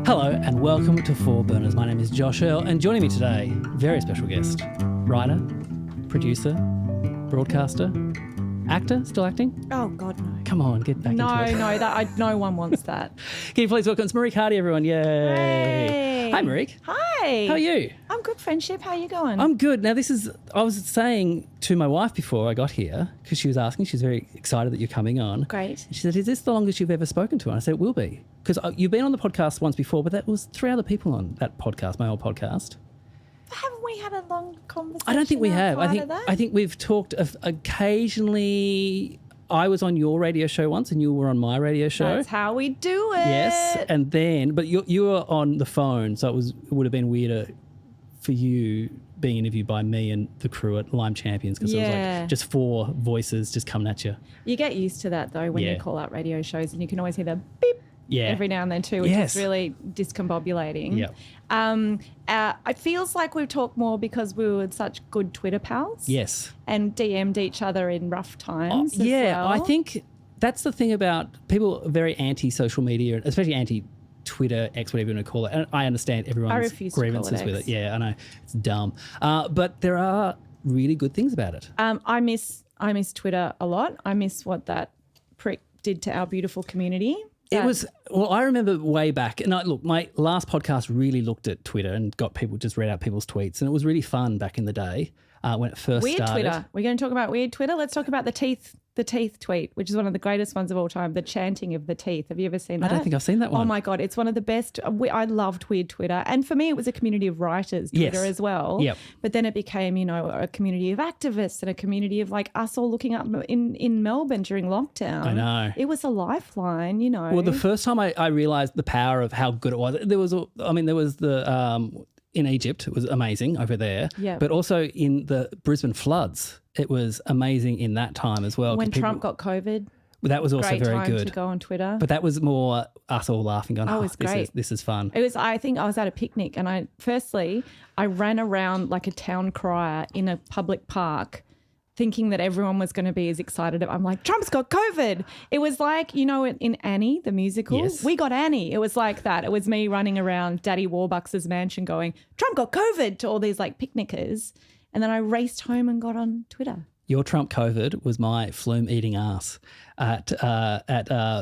Hello and welcome to Four Burners. My name is Josh Earl and joining me today, very special guest, writer, producer, broadcaster, actor, still acting? Oh, God, no. Come on, get back into it. No one wants that. Can you please welcome, it's Marieke Hardy, everyone. Yay. Hey. Hi, Marieke. Hi. How are you? I'm good, friendship. How are you going? I'm good. Now, I was saying to my wife before I got here, because she was asking, she's very excited that you're coming on. Great. She said, is this the longest you've ever spoken to her? And I said, it will be. Because you've been on the podcast once before, but that was 3 other people on that podcast, my old podcast. Haven't we had a long conversation? I don't think we have. I I think we've talked occasionally. I was on your radio show once and you were on my radio show. That's how we do it. Yes. And then, but you were on the phone, so it would have been weirder for you being interviewed by me and the crew at Lime Champions, because it was like just 4 voices just coming at you. You get used to that though when you call up radio shows, and you can always hear the beep every now and then too, which is really discombobulating. Yep. It feels like we've talked more because we were such good Twitter pals. Yes. And DM'd each other in rough times as well. I think that's the thing about people are very anti-social media, especially anti-Twitter, X, whatever you want to call it. And I understand everyone's grievances with it. Yeah, I know. It's dumb. But there are really good things about it. I miss Twitter a lot. I miss what that prick did to our beautiful community. I remember way back, and my last podcast really looked at Twitter and just read out people's tweets, and it was really fun back in the day when it first started. Weird Twitter. We're going to talk about weird Twitter. Let's talk about the teeth tweet, which is one of the greatest ones of all time, the chanting of the teeth. Have you ever seen that? I don't think I've seen that one. Oh, my God. It's one of the best. I loved weird Twitter. And for me, it was a community of writers, Twitter as well. Yep. But then it became, a community of activists and a community of like us all looking up in Melbourne during lockdown. I know. It was a lifeline, Well, the first time I realised the power of how good it was, there was the in Egypt, it was amazing over there. Yeah. But also in the Brisbane floods, it was amazing in that time as well. When Trump got COVID. That was also very good. Great time to go on Twitter. But that was more us all laughing, going, it's great. This is fun. I think I was at a picnic and I ran around like a town crier in a public park thinking that everyone was going to be as excited. I'm like, Trump's got COVID. It was like, in Annie, the musical, we got Annie. It was like that. It was me running around Daddy Warbucks' mansion going, Trump got COVID, to all these like picnickers. And then I raced home and got on Twitter. Your Trump COVID was my flume eating ass at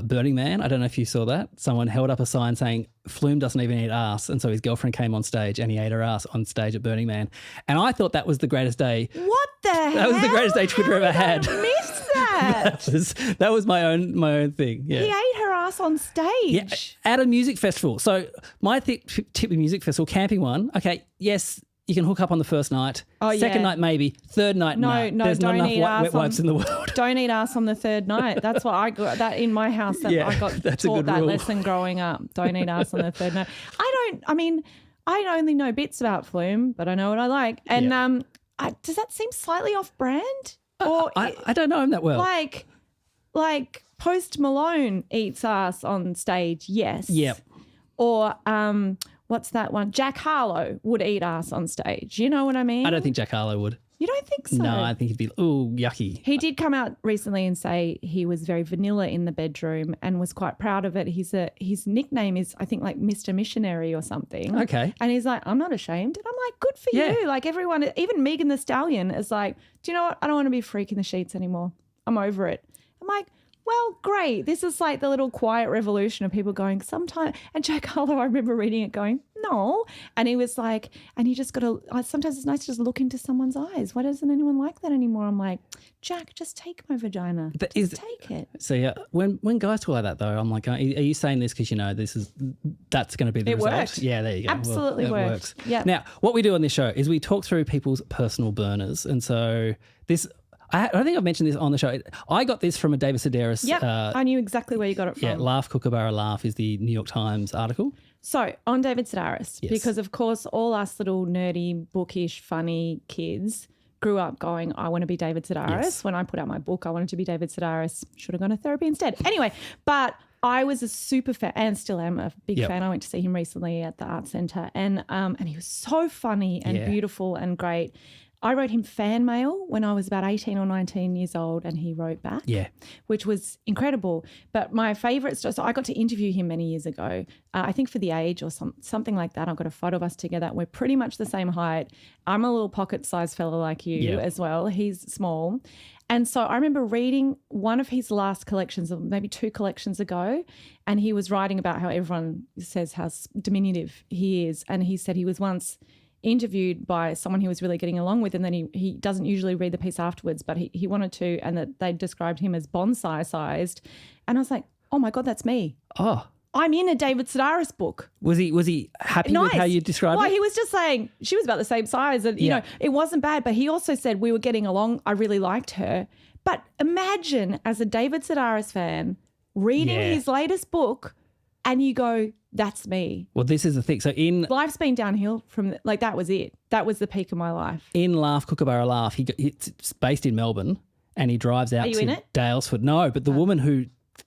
Burning Man. I don't know if you saw that. Someone held up a sign saying Flume doesn't even eat ass, and so his girlfriend came on stage and he ate her ass on stage at Burning Man. And I thought that was the greatest day. What the hell? That was the greatest day Twitter ever had. I missed that. that was my own thing. Yeah. He ate her ass on stage. At a music festival. So my tip with music festival, camping one. Okay, yes. You can hook up on the first night. Second night, maybe. Third night, no. There's not enough wet wipes in the world. Don't eat ass on the third night. That's what I got. That in my house, I got taught that lesson growing up. Don't eat ass on the third night. I only know bits about Flume, but I know what I like. And does that seem slightly off-brand? Or I don't know him that well. Like Post Malone eats ass on stage, yes. Yep. Or what's that one? Jack Harlow would eat ass on stage. You know what I mean? I don't think Jack Harlow would. You don't think so? No, I think he'd be, yucky. He did come out recently and say he was very vanilla in the bedroom and was quite proud of it. His nickname is, I think, like Mr. Missionary or something. Okay. And he's like, I'm not ashamed. And I'm like, good for you. Like everyone, even Megan Thee Stallion is like, do you know what? I don't want to be a freak in the sheets anymore. I'm over it. I'm like, well, great. This is like the little quiet revolution of people going sometimes. And Jack Harlow, I remember reading it going, no. And he was like, and you just got to, sometimes it's nice to just look into someone's eyes. Why doesn't anyone like that anymore? I'm like, Jack, just take my vagina. Just take it. So yeah, when guys talk like that though, I'm like, are you saying this because that's going to be the result? Worked. Yeah, there you go. Absolutely works. Yeah. Now, what we do on this show is we talk through people's personal burners. And so I think I've mentioned this on the show. I got this from a David Sedaris. Yep, I knew exactly where you got it from. Yeah, Laugh Kookaburra Laugh is the New York Times article. So on David Sedaris, because of course all us little nerdy, bookish, funny kids grew up going, I want to be David Sedaris. Yes. When I put out my book, I wanted to be David Sedaris. Should have gone to therapy instead. Anyway, but I was a super fan and still am a big fan. I went to see him recently at the Art Centre and he was so funny and beautiful and great. I wrote him fan mail when I was about 18 or 19 years old, and he wrote back. Yeah. Which was incredible. But my favourite story, so I got to interview him many years ago, I think for The Age or something like that. I've got a photo of us together. We're pretty much the same height. I'm a little pocket-sized fella like you as well. He's small. And so I remember reading one of his last collections, or maybe 2 collections ago, and he was writing about how everyone says how diminutive he is. And he said he was once interviewed by someone he was really getting along with, and then he doesn't usually read the piece afterwards, but he wanted to, and that they described him as bonsai sized. And I was like, oh my God, that's me. Oh. I'm in a David Sedaris book. Was he happy with how you described it? Well, he was just saying she was about the same size, and you know, it wasn't bad, but he also said we were getting along. I really liked her. But imagine as a David Sedaris fan reading his latest book and you go, that's me. Well, this is the thing. So life's been downhill from like that was it. That was the peak of my life. In Laugh Kookaburra Laugh, it's based in Melbourne, and he drives out to Daylesford. No, but the woman who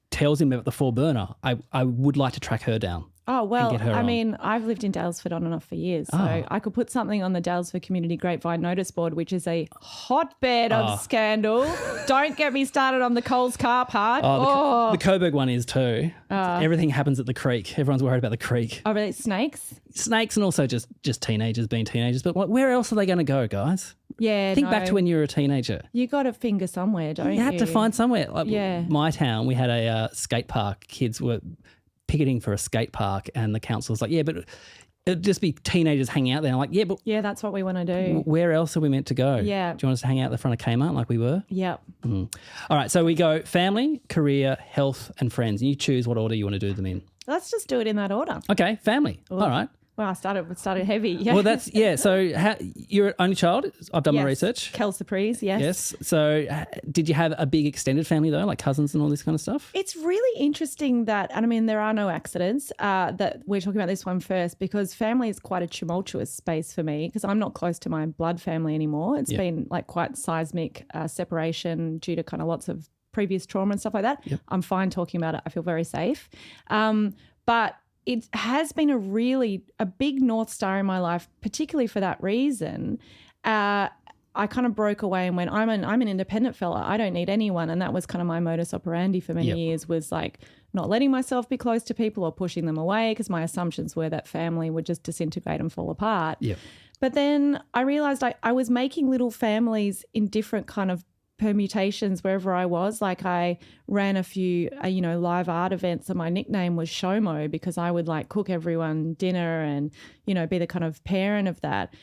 tells him about the 4-burner, I would like to track her down. Oh, well, and get her I on. mean, I've lived in Daylesford on and off for years, so I could put something on the Daylesford Community Grapevine notice board, which is a hotbed of scandal. Don't get me started on the Coles car park. The Coburg one is too. Everything happens at the creek. Everyone's worried about the creek. Oh, really? Snakes? Snakes, and also just teenagers being teenagers. But where else are they going to go, guys? Yeah, Think back to when you were a teenager. You got a finger somewhere, don't you? You had to find somewhere. Like my town, we had a skate park. Kids were picketing for a skate park, and the council was like, yeah, but it'd just be teenagers hanging out there. I'm like, yeah, but that's what we want to do. Where else are we meant to go? Yeah. Do you want us to hang out at the front of Kmart like we were? Yep. All right, so we go family, career, health, and friends. And you choose what order you want to do them in. Let's just do it in that order. Okay, family. All right. Well, I started heavy. Yeah. Well, that's So you're an only child. I've done my research. Kel Surprise, yes. Yes. So did you have a big extended family though, like cousins and all this kind of stuff? It's really interesting that, and I mean, there are no accidents that we're talking about this one first, because family is quite a tumultuous space for me, because I'm not close to my blood family anymore. It's been like quite seismic separation due to kind of lots of previous trauma and stuff like that. Yep. I'm fine talking about it. I feel very safe. But it has been a big North Star in my life, particularly for that reason. I kind of broke away and went, I'm an independent fella. I don't need anyone. And that was kind of my modus operandi for many years, was like not letting myself be close to people or pushing them away, because my assumptions were that family would just disintegrate and fall apart. Yep. But then I realized I was making little families in different kind of permutations wherever I was. Like I ran a few, live art events, and my nickname was Showmo, because I would like cook everyone dinner and, be the kind of parent of that.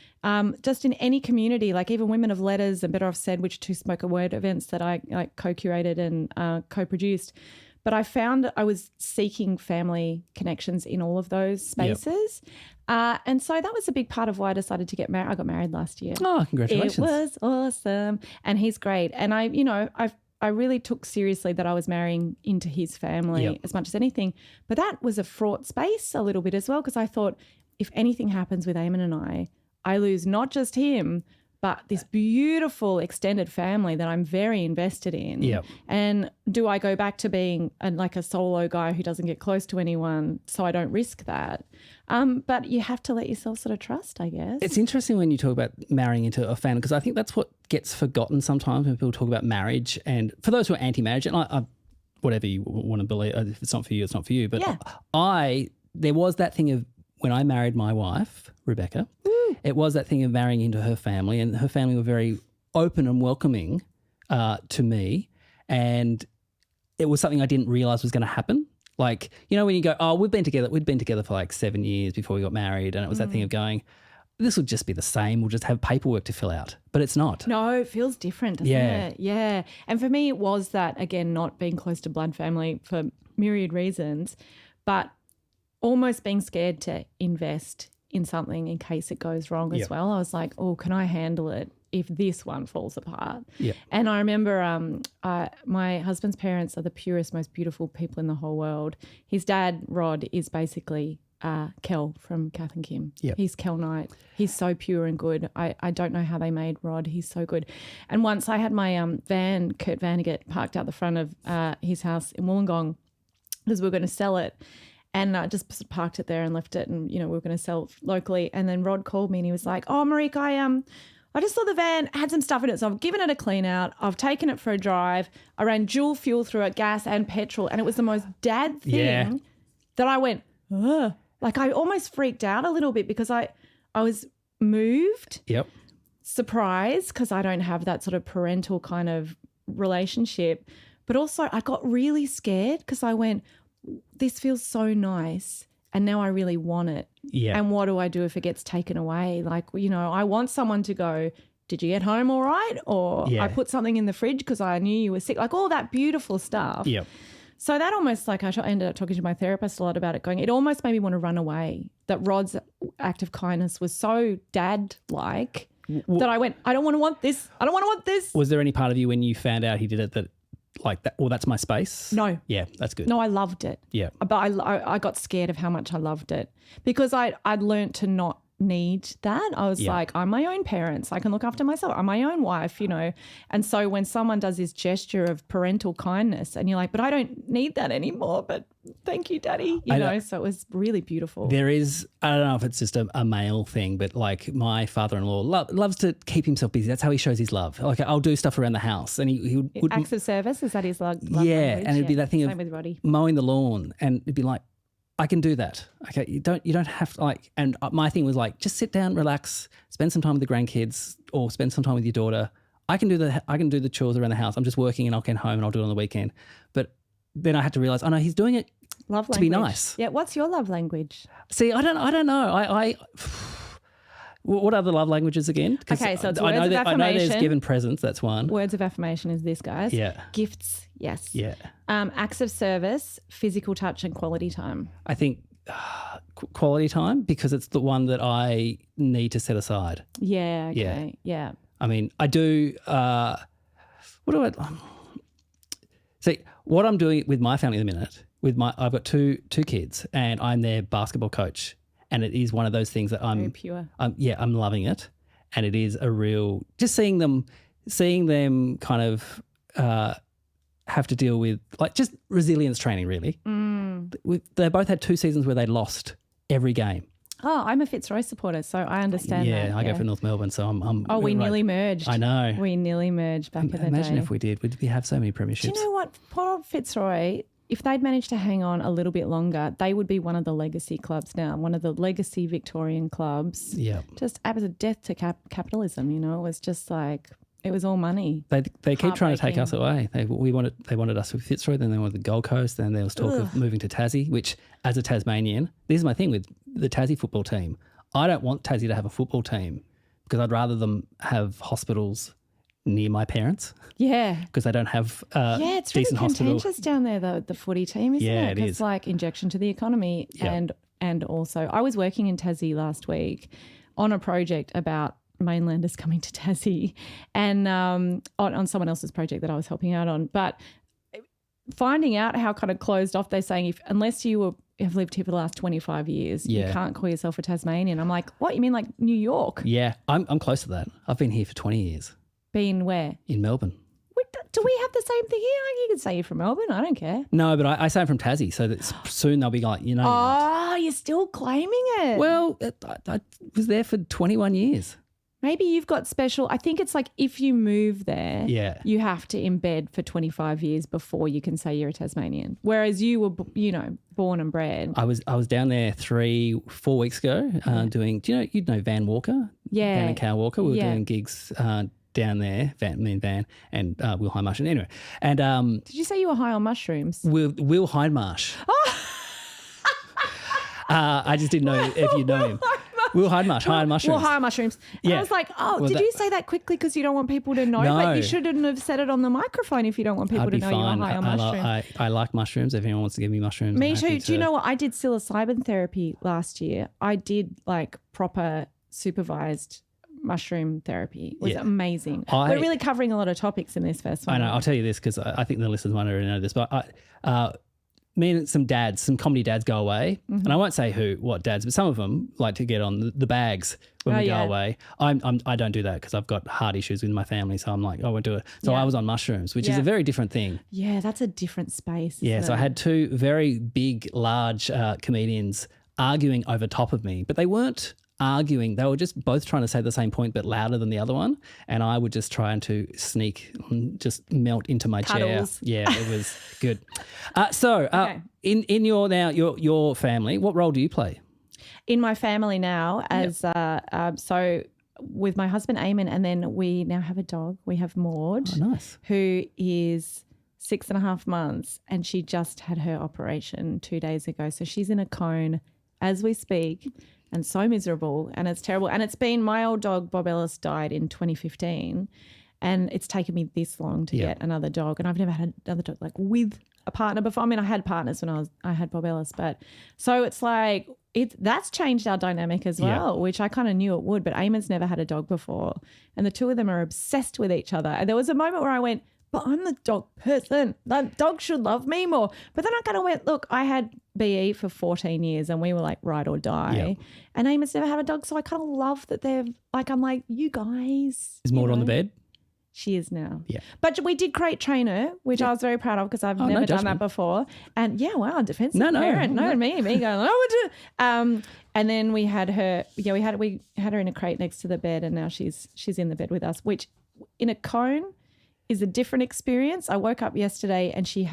Just in any community, like even Women of Letters and Better Off Said, which are 2 spoken word events that I like co-curated and co-produced. But I found I was seeking family connections in all of those spaces. Yep. And so that was a big part of why I decided to get married. I got married last year. Oh, congratulations. It was awesome. And he's great. And I really took seriously that I was marrying into his family as much as anything. But that was a fraught space a little bit as well, because I thought if anything happens with Eamon and I lose not just him, but this beautiful extended family that I'm very invested in. Yep. And do I go back to being like a solo guy who doesn't get close to anyone, so I don't risk that? But you have to let yourself sort of trust, I guess. It's interesting when you talk about marrying into a family, because I think that's what gets forgotten sometimes when people talk about marriage. And for those who are anti-marriage, and I whatever you want to believe, if it's not for you, it's not for you. But there was that thing of when I married my wife, Rebecca, it was that thing of marrying into her family, and her family were very open and welcoming to me, and it was something I didn't realise was going to happen. Like, when you go, oh, we'd been together for like 7 years before we got married, and it was that thing of going, this will just be the same. We'll just have paperwork to fill out. But it's not. No, it feels different, doesn't it? Yeah. And for me, it was that, again, not being close to blood family for myriad reasons, but almost being scared to invest in something in case it goes wrong as well. I was like, oh, can I handle it if this one falls apart? Yeah. And I remember my husband's parents are the purest, most beautiful people in the whole world. His dad, Rod, is basically Kel from Kath and Kim. Yep. He's Kel Knight. He's so pure and good. I don't know how they made Rod. He's so good. And once I had my van, Kurt Vannegut, parked out the front of his house in Wollongong because we were going to sell it. And I just parked it there and left it, and we were going to sell it locally. And then Rod called me and he was like, "Oh, Marieke, I just saw the van had some stuff in it, so I've given it a clean out. I've taken it for a drive. I ran dual fuel through it, gas and petrol, and it was the most dad thing that I went, ugh. Like I almost freaked out a little bit because I was moved, surprised because I don't have that sort of parental kind of relationship, but also I got really scared because I went, this feels so nice. And now I really want it. Yeah. And what do I do if it gets taken away? Like, you know, I want someone to go, did you get home all right? Or I put something in the fridge because I knew you were sick. Like all that beautiful stuff. Yep. So that almost like I ended up talking to my therapist a lot about it, going, it almost made me want to run away. That Rod's act of kindness was so dad-like that I went, I don't want this. I don't want to want this. Was there any part of you when you found out he did it that like that, well, that's my space? No. Yeah, that's good. No, I loved it. Yeah. But I got scared of how much I loved it because I'd learned to not need that. I was like, I'm my own parent, so I can look after myself. I'm my own wife, you know. And so when someone does this gesture of parental kindness and you're like, but I don't need that anymore, but thank you, Daddy, you know. So it was really beautiful. There is, I don't know if it's just a male thing, but like my father-in-law loves to keep himself busy. That's how he shows his love. Like I'll do stuff around the house and he would acts of service, is that his love yeah, language? and it'd be that thing Same of with Roddy. mowing the lawn and it'd be like, I can do that. Okay, you don't have to like. And my thing was like, just sit down, relax, spend some time with the grandkids, or spend some time with your daughter. I can do the chores around the house. I'm just working, and I'll get home and I'll do it on the weekend. But then I had to realize, oh no, he's doing it love to language. be nice. Yeah, what's your love language? See, I don't know. I what are the love languages again? Okay, so it's words of affirmation. I know there's given presents. That's one. Words of affirmation is this, guys. Yeah. Gifts, yes. Yeah. Acts of service, physical touch, and quality time. I think quality time because it's the one that I need to set aside. Yeah. Okay. Yeah. I mean, I do. What do I see? What I'm doing with my family at the minute. I've got two kids, and I'm their basketball coach. And it is one of those things that I'm very pure. I'm loving it, and it is a real just seeing them kind of have to deal with like just resilience training. Really, they both had 2 seasons where they lost every game. Oh, I'm a Fitzroy supporter, so I understand. Yeah, I go for North Melbourne, so I'm. Oh, we nearly merged. I know. We nearly merged back in the day. Imagine if we did. We'd have so many premierships. Do you know what? Poor old Fitzroy. If they'd managed to hang on a little bit longer, they would be one of the legacy clubs now, one of the legacy Victorian clubs. Yeah. Just as a death to capitalism, you know. It was just like, it was all money. They keep trying to take us away. They wanted us with Fitzroy, then they wanted the Gold Coast, then there was talk of moving to Tassie, which as a Tasmanian, this is my thing with the Tassie football team. I don't want Tassie to have a football team because I'd rather them have hospitals near my parents. Yeah. Because they don't have it's really decent hospital. contentious down there, the footy team, isn't it? Yeah, it is. It's like injection to the economy. Yep. And also, I was working in Tassie last week on a project about mainlanders coming to Tassie and on someone else's project that I was helping out on. But finding out how kind of closed off they're saying unless you have lived here for the last 25 years, you can't call yourself a Tasmanian. I'm like, what? You mean like New York? Yeah, I'm close to that. I've been here for 20 years. Been where? In Melbourne. Do we have the same thing here? You can say you're from Melbourne. I don't care. No, but I say I'm from Tassie, so that soon they'll be like, you know. Oh, you're still claiming it. Well, I was there for 21 years. Maybe you've got special. I think it's like if you move there, you have to embed for 25 years before you can say you're a Tasmanian. Whereas you were, born and bred. I was down there 3-4 weeks ago doing. Do you know Van Walker? Yeah, Van and Cow Walker. We were doing gigs down there. Van and Will Hindmarsh. Anyway, and did you say you were high on mushrooms? Will Hindmarsh. I just didn't know if you know him. Will Hindmarsh, high on mushrooms. Well, high on mushrooms. And I was like, did you say that quickly because you don't want people to know? No. But you shouldn't have said it on the microphone if you don't want people to know you're high on mushrooms. I like mushrooms. If anyone wants to give me mushrooms, me too. Do you know what? I did psilocybin therapy last year. I did like proper supervised mushroom therapy. It was amazing. We're really covering a lot of topics in this first one. I know. I'll tell you this because I think the listeners might already know this, but me and some comedy dads go away, and I won't say what dads, but some of them like to get on the bags when we go away. I don't do that because I've got heart issues with my family, so I'm like, I won't do it. So I was on mushrooms, which is a very different thing. Yeah, that's a different space. Yeah, so I had 2 very big, large comedians arguing over top of me, but they weren't arguing. They were just both trying to say the same point but louder than the other one, and I would just try to sneak and just melt into my Cuddles. chair. Yeah, it was good. In your family, what role do you play? In my family now, as so with my husband Eamon, and then we now have a dog. We have Maud, who is 6.5 months, and she just had her operation 2 days ago. So she's in a cone as we speak, and so miserable, and it's terrible. And it's been, my old dog Bob Ellis died in 2015, and it's taken me this long to get another dog, and I've never had another dog like with a partner before. I mean, I had partners when I had Bob Ellis, but so it's like that's changed our dynamic as well, which I kind of knew it would. But Eamon's never had a dog before, and the two of them are obsessed with each other. And there was a moment where I went, but I'm the dog person. Like, dogs should love me more. But then I kind of went, look, I had BE for 14 years and we were like ride or die. Yep. And Eamon's never had a dog. So I kind of love that they're like, I'm like, you guys. Is Maud on the bed? She is now. Yeah. But we did crate train her, which I was very proud of because I've never done that before. And defensive parent. No, me going, and then we had her, we had her in a crate next to the bed, and now she's in the bed with us, which in a cone is a different experience. I woke up yesterday and she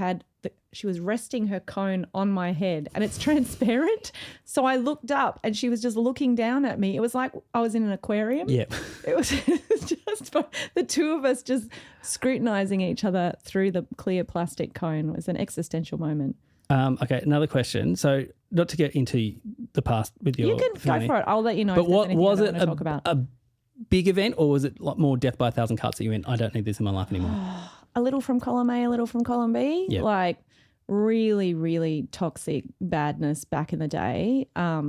was resting her cone on my head, and it's transparent. So I looked up and she was just looking down at me. It was like I was in an aquarium. Yeah. It was just the two of us just scrutinizing each other through the clear plastic cone. It was an existential moment. Okay, another question. So not to get into the past with your family. Go for it. I'll let you know. But what was it a big event, or was it like more death by a thousand cuts that you went, I don't need this in my life anymore? A little from column A, a little from column B. Yep. Like really, really toxic badness back in the day, a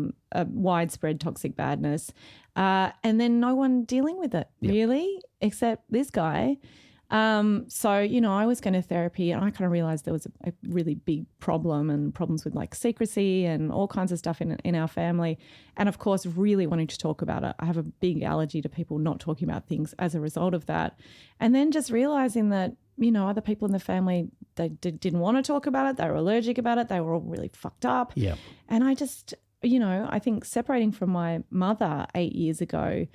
widespread toxic badness. And then no one dealing with it really, except this guy. So, I was going to therapy, and I kind of realized there was a really big problem, and problems with like secrecy and all kinds of stuff in our family. And of course, really wanting to talk about it. I have a big allergy to people not talking about things as a result of that. And then just realizing that, other people in the family, they didn't want to talk about it. They were allergic about it. They were all really fucked up. Yeah. And I just, I think separating from my mother 8 years ago,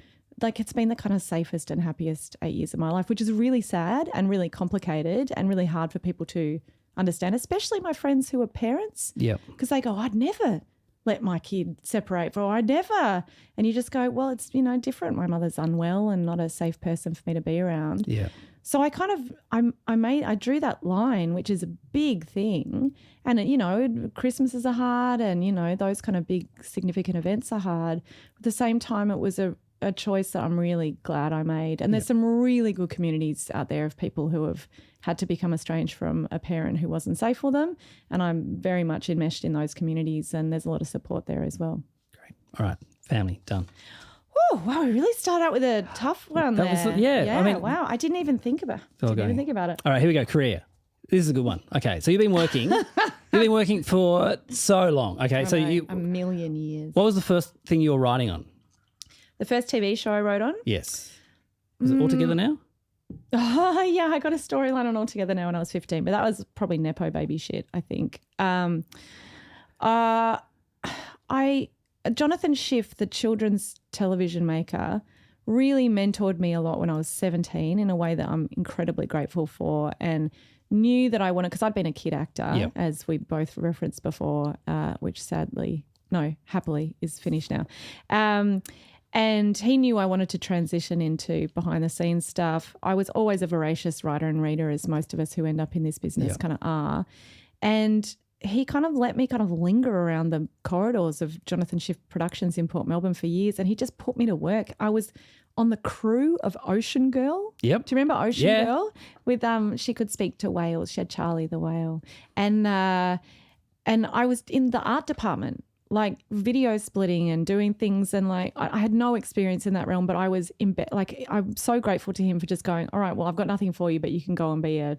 like it's been the kind of safest and happiest 8 years of my life, which is really sad and really complicated and really hard for people to understand, especially my friends who are parents. Yeah. Because they go, I'd never let my kid separate, or I'd never. And you just go, well, it's, different. My mother's unwell and not a safe person for me to be around. Yeah. So I kind of, I drew that line, which is a big thing. And, Christmases are hard, and, those kind of big significant events are hard. At the same time, it was a choice that I'm really glad I made. And there's some really good communities out there of people who have had to become estranged from a parent who wasn't safe for them. And I'm very much enmeshed in those communities, and there's a lot of support there as well. Great. All right. Family, done. Oh, wow. We really started out with a tough one there. Wow. I didn't even think about it. All right, here we go. Career. This is a good one. Okay, so you've been working for so long. Okay, a million years. What was the first thing you were writing on? The first TV show I wrote on? Yes. Was it All Together Now? Oh, yeah. I got a storyline on All Together Now when I was 15, but that was probably Nepo baby shit, I think. Jonathan Schiff, the children's television maker, really mentored me a lot when I was 17 in a way that I'm incredibly grateful for, and knew that I wanted, because I'd been a kid actor, as we both referenced before, which happily is finished now. And he knew I wanted to transition into behind the scenes stuff. I was always a voracious writer and reader, as most of us who end up in this business kind of are. And he kind of let me kind of linger around the corridors of Jonathan Schiff Productions in Port Melbourne for years, and he just put me to work. I was on the crew of Ocean Girl. Yep. Do you remember Ocean Girl? With she could speak to whales. She had Charlie the whale. And I was in the art department, like video splitting and doing things, and like I had no experience in that realm, but I was I'm so grateful to him for just going, all right, well, I've got nothing for you, but you can go and be a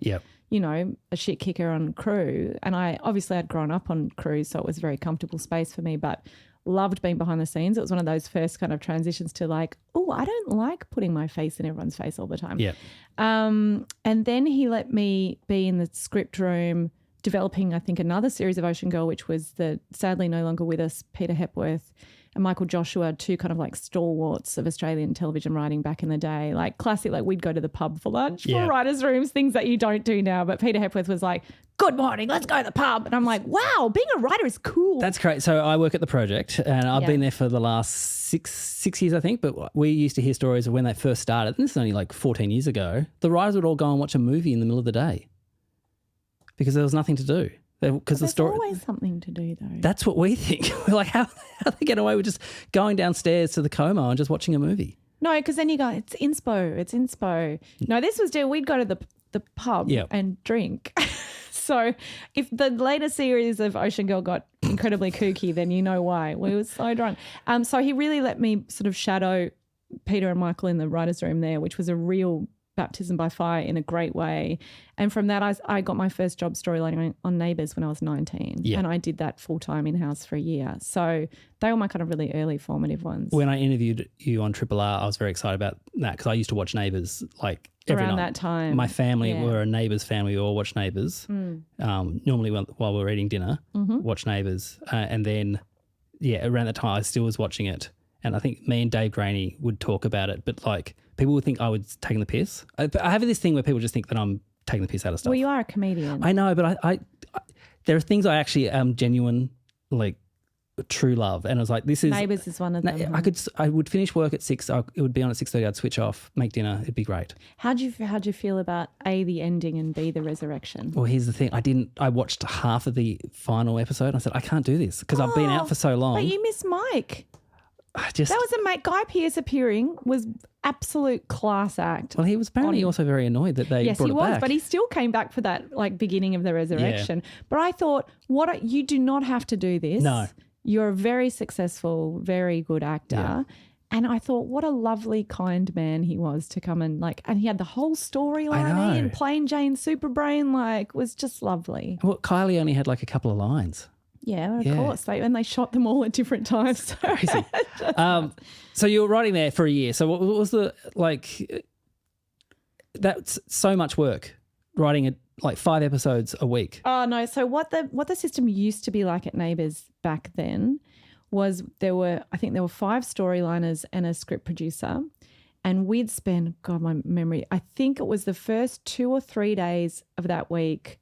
shit kicker on crew. And I'd grown up on crew, so it was a very comfortable space for me, but loved being behind the scenes. It was one of those first kind of transitions to like, oh, I don't like putting my face in everyone's face all the time. Yeah. And then he let me be in the script room developing, I think, another series of Ocean Girl, which was the sadly no longer with us Peter Hepworth and Michael Joshua, two kind of like stalwarts of Australian television writing back in the day. Like classic, like we'd go to the pub for lunch, for writers' rooms, things that you don't do now. But Peter Hepworth was like, good morning, let's go to the pub. And I'm like, wow, being a writer is cool. That's great. So I work at the Project and I've been there for the last six years, I think. But we used to hear stories of when they first started, and this is only like 14 years ago, the writers would all go and watch a movie in the middle of the day because there was nothing to do. Because there's always something to do, though. That's what we think. We're like, how they get away with just going downstairs to the Como and just watching a movie? No, because then you go, it's inspo. No, this was we'd go to the pub and drink. So if the later series of Ocean Girl got incredibly kooky, then you know why. We were so drunk. So he really let me sort of shadow Peter and Michael in the writer's room there, which was a real baptism by fire in a great way. And from that, I got my first job storylining on Neighbours when I was 19. Yeah. And I did that full-time in-house for a year. So they were my kind of really early formative ones. When I interviewed you on Triple R, I was very excited about that because I used to watch Neighbours like every around night. That time. My family were a Neighbours family. We all watched Neighbours. Normally while we were eating dinner, watch Neighbours. And then, around that time I still was watching it. And I think me and Dave Graney would talk about it, but like people would think I was taking the piss. I have this thing where people just think that I'm taking the piss out of stuff. Well, you are a comedian. I know, but I there are things I actually genuine, like true love. And I was like, this is... Neighbours is one of them. I would finish work at 6. It would be on at 6:30. I'd switch off, make dinner. It'd be great. How'd you feel about A, the ending, and B, the resurrection? Well, here's the thing. I watched half of the final episode and I said, I can't do this because I've been out for so long. But you miss Mike. That was a mate. Guy Pearce appearing was absolute class act. Well, he was apparently also very annoyed that they brought it back. Yes, he was, but he still came back for that like beginning of the resurrection. Yeah. But I thought, you do not have to do this. No. You're a very successful, very good actor. Yeah. And I thought, what a lovely, kind man he was to come and and he had the whole storyline in Plain Jane Superbrain, was just lovely. Well, Kylie only had like a couple of lines. Yeah, of course. They shot them all at different times. So crazy. So you were writing there for a year. So what was the that's so much work, writing 5 episodes a week. Oh no. So what the system used to be like at Neighbours back then was there were 5 storyliners and a script producer. And we'd spend, God, my memory, I think it was the first 2 or 3 days of that week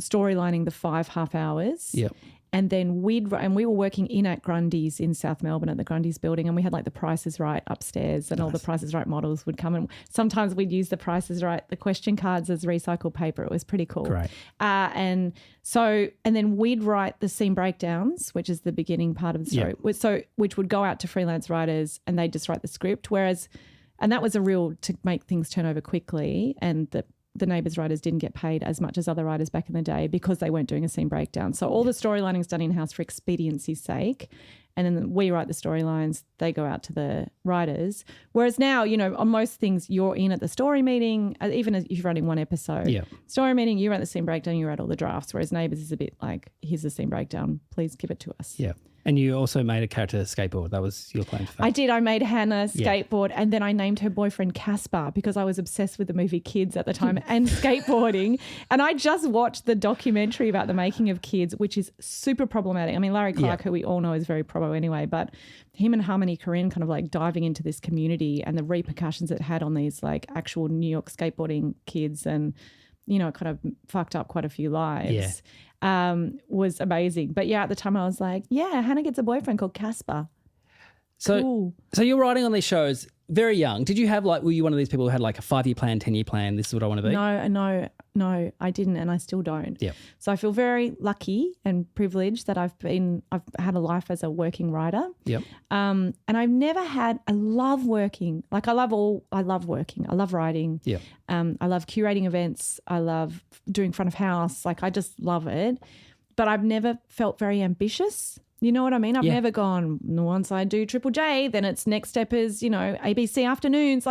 storylining the 5 half hours. Yep. And then we were working in at Grundy's in South Melbourne at the Grundy's building, and we had the Price is Right upstairs, and all the Price is Right models would come, and sometimes we'd use the Price is Right, the question cards as recycled paper. It was pretty cool. Great. And then we'd write the scene breakdowns, which is the beginning part of the story, which would go out to freelance writers and they'd just write the script. And that was to make things turn over quickly, and the Neighbours writers didn't get paid as much as other writers back in the day because they weren't doing a scene breakdown. So all the storylining is done in-house for expediency's sake, and then we write the storylines, they go out to the writers. Whereas now, on most things, you're in at the story meeting, even if you're running one episode. Yeah. Story meeting, you write the scene breakdown, you write all the drafts, whereas Neighbours is a bit like, here's the scene breakdown, please give it to us. Yeah. And you also made a character skateboard. That was your claim to fame. I did. I made Hannah skateboard, and then I named her boyfriend Caspar because I was obsessed with the movie Kids at the time and skateboarding. And I just watched the documentary about the making of Kids, which is super problematic. I mean, Larry Clark, who we all know is very probo anyway, but him and Harmony Korine kind of diving into this community and the repercussions it had on these actual New York skateboarding kids, and it kind of fucked up quite a few lives. Was amazing. But at the time I was like, Hannah gets a boyfriend called Caspar. So, cool. So you're writing on these shows very young. Did you have were you one of these people who had a 5-year plan, 10-year plan? This is what I want to be? No, I didn't, and I still don't. Yeah. So I feel very lucky and privileged that I've had a life as a working writer. Yep. And I've never had. I love working. I love working. I love writing. Yeah. I love curating events. I love doing front of house. I just love it. But I've never felt very ambitious. You know what I mean? I've never gone, once I do Triple J, then its next step is, ABC afternoons.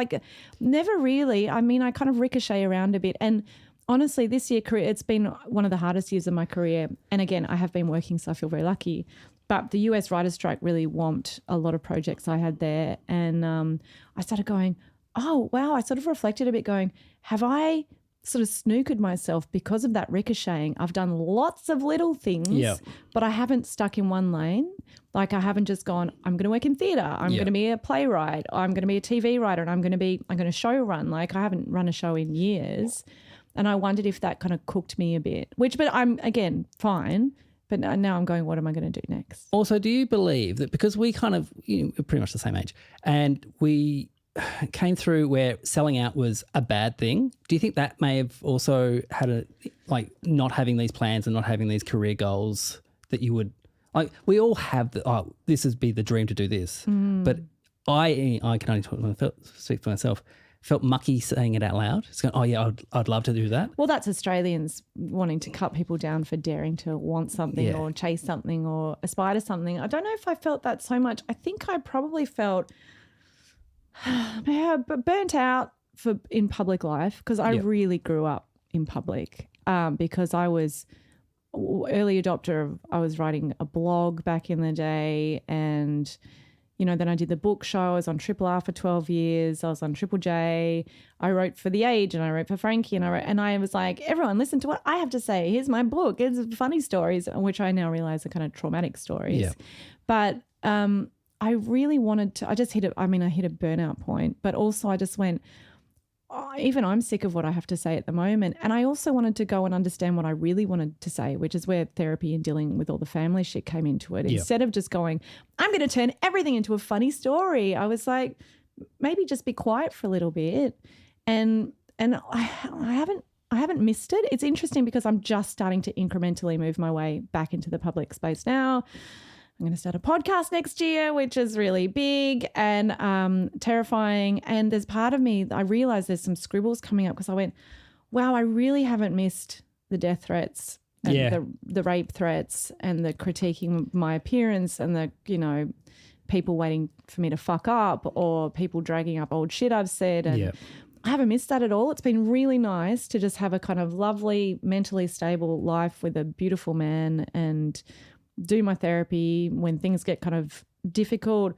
Never really. I mean, I kind of ricochet around a bit. And honestly, this year, it's been one of the hardest years of my career. And again, I have been working, so I feel very lucky. But the US writer's strike really whomped a lot of projects I had there. And I started going, oh, wow. I sort of reflected a bit going, have I sort of snookered myself because of that ricocheting. I've done lots of little things, but I haven't stuck in one lane. Like I haven't just gone, I'm going to work in theatre. I'm going to be a playwright. I'm going to be a TV writer, and I'm going to show run. Like I haven't run a show in years. And I wondered if that kind of cooked me a bit, but I'm, again, fine. But now I'm going, what am I going to do next? Also, do you believe that because we kind of, we're pretty much the same age, and we came through where selling out was a bad thing, do you think that may have also had not having these plans and not having these career goals that you would, like, we all have this would be the dream to do this. But I can only speak for myself, felt mucky saying it out loud. It's going, I'd love to do that. Well, that's Australians wanting to cut people down for daring to want something or chase something or aspire to something. I don't know if I felt that so much. I think I probably felt burnt out in public life because I really grew up in public because I was early adopter. I was writing a blog back in the day, and then I did the book show. I was on Triple R for 12 years. I was on Triple J. I wrote for The Age, and I wrote for Frankie, and I was like, everyone, listen to what I have to say. Here's my book. It's funny stories, which I now realize are kind of traumatic stories. Yeah. But I really wanted to. I hit a burnout point, but also I just went, even I'm sick of what I have to say at the moment. And I also wanted to go and understand what I really wanted to say, which is where therapy and dealing with all the family shit came into it. Instead of just going, I'm going to turn everything into a funny story, I was like, maybe just be quiet for a little bit. And I haven't missed it. It's interesting because I'm just starting to incrementally move my way back into the public space now. I'm going to start a podcast next year, which is really big and terrifying. And there's part of me, I realised there's some scribbles coming up because I went, wow, I really haven't missed the death threats and the rape threats and the critiquing of my appearance and the, people waiting for me to fuck up or people dragging up old shit I've said. And I haven't missed that at all. It's been really nice to just have a kind of lovely, mentally stable life with a beautiful man and do my therapy when things get kind of difficult,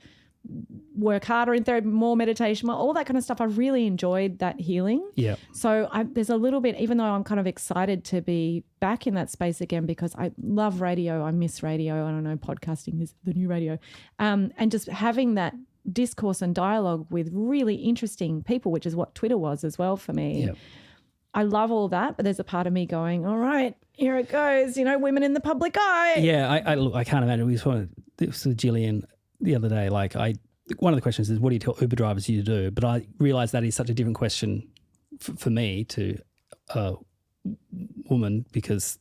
work harder in therapy, more meditation, all that kind of stuff. I really enjoyed that healing. Yeah. So there's a little bit, even though I'm kind of excited to be back in that space again because I love radio, I miss radio. I don't know, podcasting is the new radio. And just having that discourse and dialogue with really interesting people, which is what Twitter was as well for me. Yep. I love all that, but there's a part of me going, all right, here it goes, women in the public eye. Yeah, I can't imagine. We saw this with Gillian the other day. One of the questions is, what do you tell Uber drivers you do? But I realise that is such a different question for me to a woman because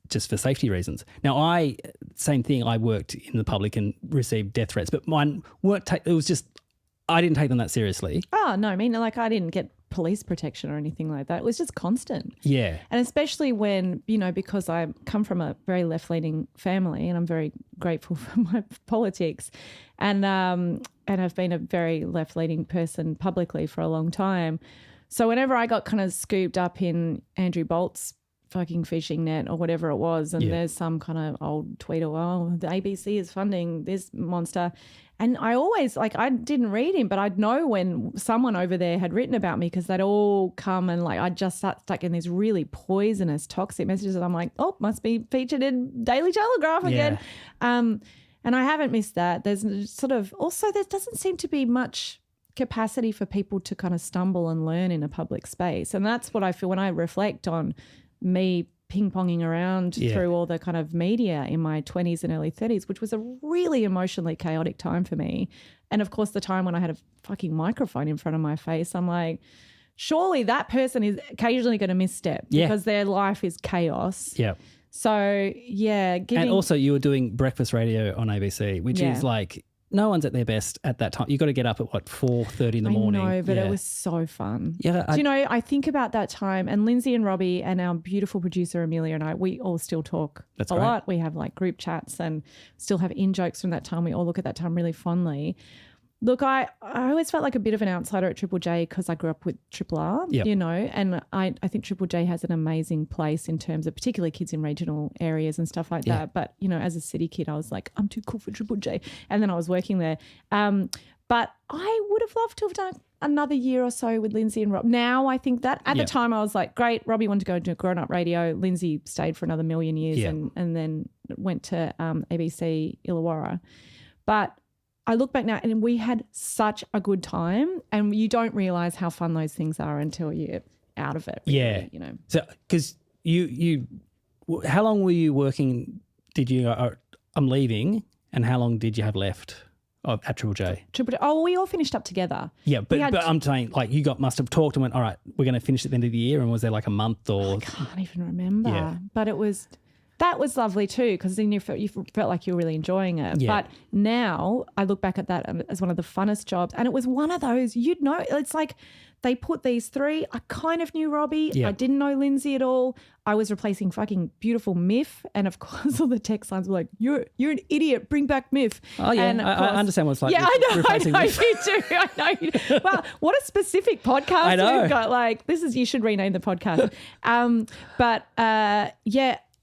just for safety reasons. Now, same thing, I worked in the public and received death threats, but mine it was just, I didn't take them that seriously. Oh, no, I mean, I didn't get police protection or anything like that. It was just constant. Yeah. And especially when, because I come from a very left-leaning family and I'm very grateful for my politics and I've been a very left-leaning person publicly for a long time. So whenever I got kind of scooped up in Andrew Bolt's fucking fishing net or whatever it was and there's some kind of old tweet or, the ABC is funding this monster. And I always, I didn't read him, but I'd know when someone over there had written about me because they'd all come and I'd just start stuck in these really poisonous, toxic messages and I'm like, oh, must be featured in Daily Telegraph again. And I haven't missed that. There's also there doesn't seem to be much capacity for people to kind of stumble and learn in a public space. And that's what I feel when I reflect on me ping-ponging around through all the kind of media in my 20s and early 30s, which was a really emotionally chaotic time for me. And, of course, the time when I had a fucking microphone in front of my face, I'm like, surely that person is occasionally going to misstep because their life is chaos. Yeah. So, yeah. And also you were doing breakfast radio on ABC, which is no one's at their best at that time. You've got to get up at 4:30 in the morning. I know, but it was so fun. Yeah. Do I think about that time and Lindsay and Robbie and our beautiful producer Amelia and I, we all still talk a lot. We have group chats and still have in-jokes from that time. We all look at that time really fondly. Look, I always felt like a bit of an outsider at Triple J because I grew up with Triple R, and I think Triple J has an amazing place in terms of particularly kids in regional areas and stuff like that. But, as a city kid, I was like, I'm too cool for Triple J. And then I was working there. But I would have loved to have done another year or so with Lindsay and Rob. Now I think that at the time I was like, great, Robbie wanted to go into grown-up radio. Lindsay stayed for another million years and then went to ABC Illawarra. But I look back now and we had such a good time, and you don't realise how fun those things are until you're out of it. Really, you know. So because you how long were you working? Did you I'm leaving, and how long did you have left at Triple J? Oh, we all finished up together. Yeah, but I'm saying like you must have talked and went, all right, we're going to finish at the end of the year, and was there like a month or? I can't even remember, but that was lovely too, because then you felt like you were really enjoying it. Yeah. But now I look back at that as one of the funnest jobs, and it was one of those, it's like they put these three. I kind of knew Robbie. Yeah. I didn't know Lindsay at all. I was replacing fucking beautiful Miff, and of course all the text lines were like, "You're an idiot. Bring back Miff." Oh yeah, and I understand what it's like. Yeah, I know Miff. you do. I know you do. Well, what a specific podcast I know. we've got. Like you should rename the podcast.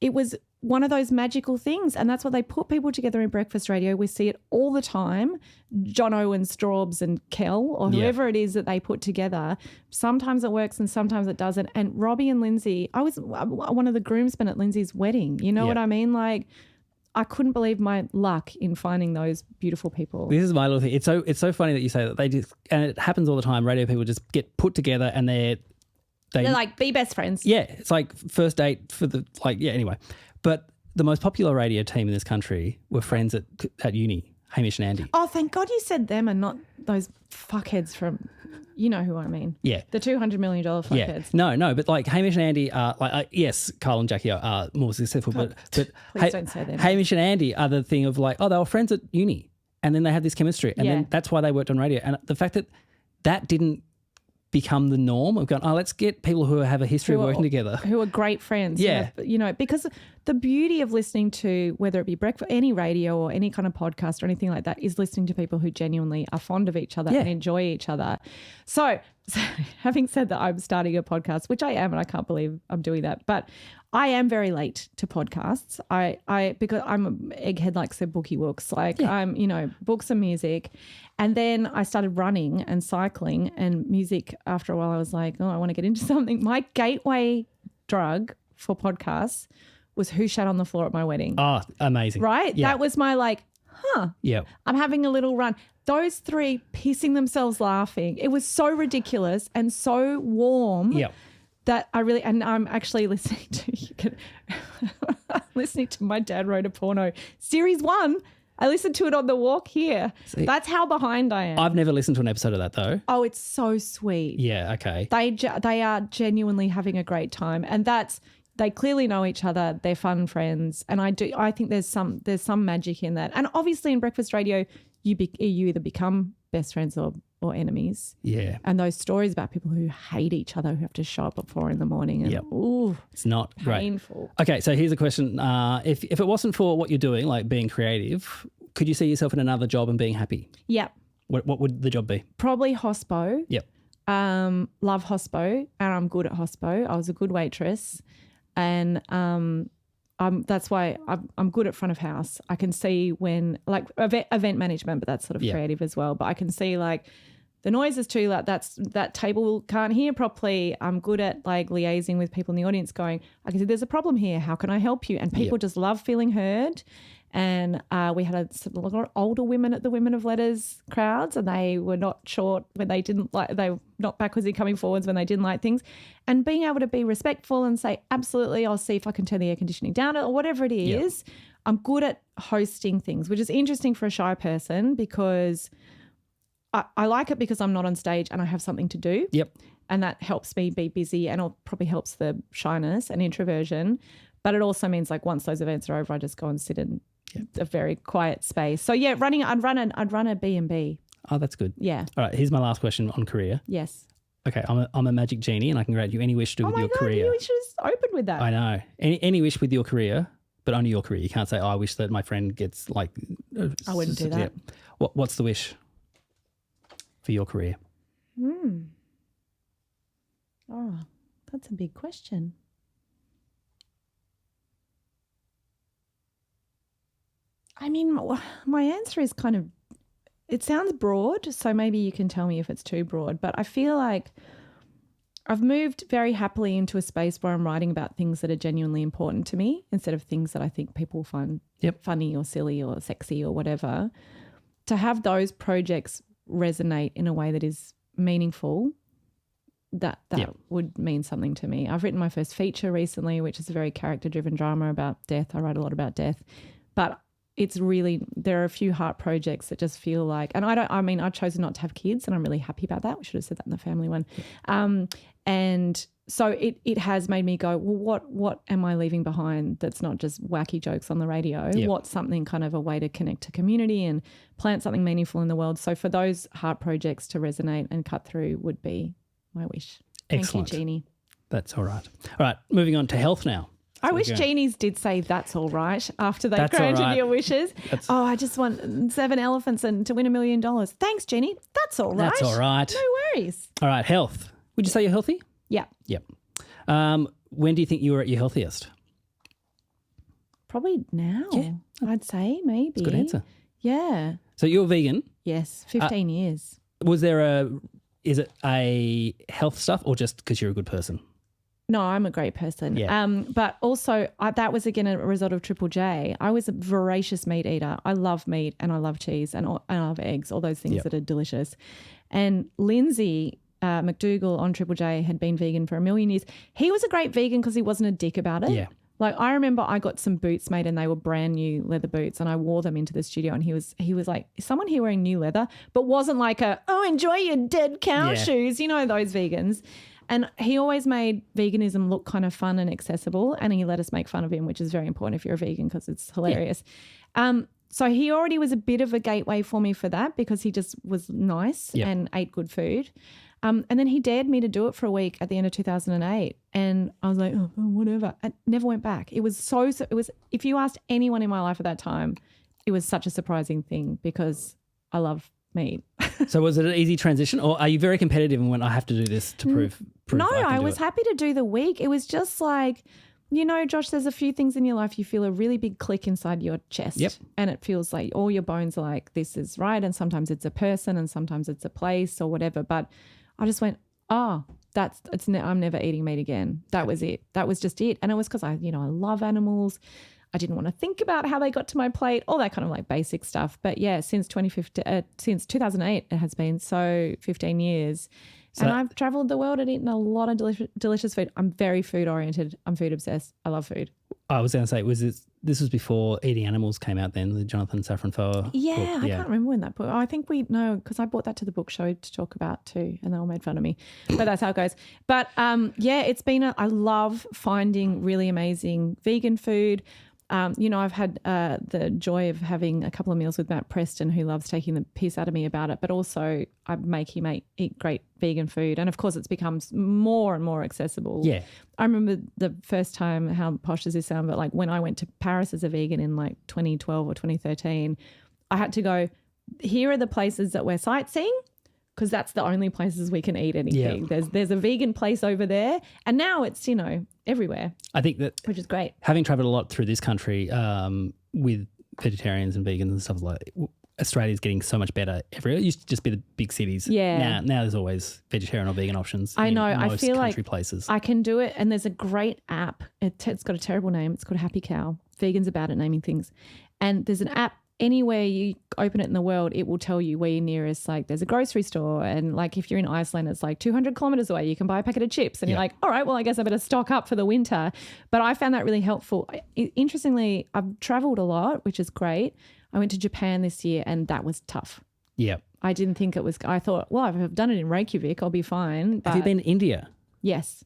It was one of those magical things, and that's what they put people together in breakfast radio. We see it all the time. Jono and Straubs and Kel or whoever it is that they put together. Sometimes it works and sometimes it doesn't. And Robbie and Lindsay, I was one of the groomsmen at Lindsay's wedding. You know what I mean? Like, I couldn't believe my luck in finding those beautiful people. This is my little thing. It's so funny that you say that. They just, and it happens all the time. Radio people just get put together and they're like, be best friends. Yeah, it's like first date for the anyway. But the most popular radio team in this country were friends at uni, Hamish and Andy. Oh, thank God you said them and not those fuckheads from, you know who I mean. Yeah. The $200 million fuckheads. Yeah. No, but like Hamish and Andy are like, yes, Carl and Jackie are more successful, but please don't say them. Hamish and Andy are the thing of like, oh, they were friends at uni and then they had this chemistry and then that's why they worked on radio. And the fact that didn't become the norm of going, let's get people who have a history of working together. Who are great friends. Yeah. Because the beauty of listening to, whether it be breakfast, any radio or any kind of podcast or anything like that, is listening to people who genuinely are fond of each other and enjoy each other. So having said that, I'm starting a podcast, which I am, and I can't believe I'm doing that, but I am very late to podcasts. Because I'm an egghead like Sir Bookie Wooks. I'm, books and music. And then I started running and cycling and music. After a while, I was like, I want to get into something. My gateway drug for podcasts was Who Shat on the Floor at My Wedding. Oh, amazing. Right? Yeah. That was my Yeah. I'm having a little run. Those three pissing themselves laughing. It was so ridiculous and so warm. Yeah. That I really, and I'm actually listening to My Dad Wrote a Porno Series 1. I listened to it on the walk here. See, that's how behind I am. I've never listened to an episode of that though. Oh, it's so sweet. Yeah, okay. They are genuinely having a great time, and they clearly know each other. They're fun friends, and I think there's some magic in that. And obviously in breakfast radio, you either become best friends or enemies. Yeah. And those stories about people who hate each other, who have to show up at 4 a.m. and ooh, it's not painful. Great. Okay, so here's a question. If it wasn't for what you're doing, like being creative, could you see yourself in another job and being happy? Yep. What would the job be? Probably hospo. Yep. Love hospo, and I'm good at hospo. I was a good waitress, and that's why I'm good at front of house. I can see when, like, event management, but that's sort of creative as well. But I can see, like, the noise is too loud. That table can't hear properly. I'm good at, like, liaising with people in the audience going, I can see there's a problem here. How can I help you? And people just love feeling heard. And we had a lot of older women at the Women of Letters crowds, and they were not short when they didn't like, they were not backwards in coming forwards when they didn't like things. And being able to be respectful and say, absolutely, I'll see if I can turn the air conditioning down or whatever it is. Yep. I'm good at hosting things, which is interesting for a shy person because I like it because I'm not on stage and I have something to do. Yep. And that helps me be busy, and it probably helps the shyness and introversion. But it also means, like, once those events are over, I just go and sit in a very quiet space. So yeah, I'd run a B&B. Oh, that's good. Yeah. All right, here's my last question on career. Yes. Okay, I'm a magic genie, and I can grant you any wish to do with your career. Oh my God, you should have opened with that. I know. Any wish with your career, but only your career. You can't say, I wish that my friend gets, like... I wouldn't do that. What's the wish for your career? Oh, that's a big question. I mean, my answer is kind of it sounds broad, so maybe you can tell me if it's too broad, but I feel like I've moved very happily into a space where I'm writing about things that are genuinely important to me instead of things that I think people find funny or silly or sexy or whatever. To have those projects resonate in a way that is meaningful, that would mean something to me. I've written my first feature recently, which is a very character-driven drama about death. I write a lot about death, but it's really, there are a few heart projects that just feel like, and I've chosen not to have kids and I'm really happy about that. We should have said that in the family one. And so it has made me go, well, what am I leaving behind that's not just wacky jokes on the radio? What's something kind of a way to connect to community and plant something meaningful in the world? So for those heart projects to resonate and cut through would be my wish. Excellent. Thank you, Jeannie. That's all right. All right, moving on to health now. I wish Genies did say that's all right after they granted your wishes. I just want 7 elephants and to win $1 million. Thanks, Genie. That's all right. That's all right. No worries. All right, health. Would you say you're healthy? Yeah. Yep. When do you think you were at your healthiest? Probably now, I'd say maybe. That's a good answer. Yeah. So you're vegan? Yes, 15 years. Is it a health stuff or just because you're a good person? No, I'm a great person. Yeah. But also that was, again, a result of Triple J. I was a voracious meat eater. I love meat and I love cheese and I love eggs, all those things that are delicious. And Lindsay McDougall on Triple J had been vegan for 1,000,000 years. He was a great vegan because he wasn't a dick about it. Yeah. Like I remember I got some boots made and they were brand new leather boots and I wore them into the studio and he was like, is someone here wearing new leather? But wasn't like enjoy your dead cow shoes, you know, those vegans. And he always made veganism look kind of fun and accessible and he let us make fun of him, which is very important if you're a vegan because it's hilarious. Yeah. So he already was a bit of a gateway for me for that because he just was nice and ate good food. And then he dared me to do it for a week at the end of 2008 and I was like, oh, whatever. I never went back. It was if you asked anyone in my life at that time, it was such a surprising thing because I love meat. So was it an easy transition or are you very competitive and went, I have to do this to prove No, I was happy to do the week. It was just like, you know, Josh, there's a few things in your life you feel a really big click inside your chest. Yep. And it feels like all your bones are like, this is right. And sometimes it's a person and sometimes it's a place or whatever. But I just went, I'm never eating meat again. That was it. That was just it. And it was because I love animals. I didn't want to think about how they got to my plate, all that kind of like basic stuff. But yeah, since 2008, it has been 15 years. And I've traveled the world and eaten a lot of delicious food. I'm very food oriented. I'm food obsessed. I love food. I was going to say, this was before Eating Animals came out then, the Jonathan Safran Foer book. I can't remember when that book. I think because I brought that to the book show to talk about too, and they all made fun of me. But that's how it goes. But it's been I love finding really amazing vegan food. I've had the joy of having a couple of meals with Matt Preston, who loves taking the piss out of me about it, but also I make him eat great vegan food. And of course, it's becomes more and more accessible. Yeah. I remember the first time, how posh does this sound, but like when I went to Paris as a vegan in like 2012 or 2013, I had to go, here are the places that we're sightseeing, because that's the only places we can eat anything. Yeah. There's a vegan place over there, and now it's everywhere. I think that, which is great. Having travelled a lot through this country with vegetarians and vegans and stuff like that, Australia's getting so much better everywhere. It used to just be the big cities. Yeah. Now there's always vegetarian or vegan options. I know. In most I feel country like places. I can do it, and there's a great app. It's got a terrible name. It's called Happy Cow. Vegans are bad at naming things, and there's an app. Anywhere you open it in the world, it will tell you where you're nearest. Like there's a grocery store, and like if you're in Iceland, it's like 200 kilometers away. You can buy a packet of chips, and you're like, all right, well, I guess I better stock up for the winter. But I found that really helpful. Interestingly, I've traveled a lot, which is great. I went to Japan this year, and that was tough. Yeah, I didn't think it was. I thought, well, if I've done it in Reykjavik, I'll be fine. But have you been to India? Yes.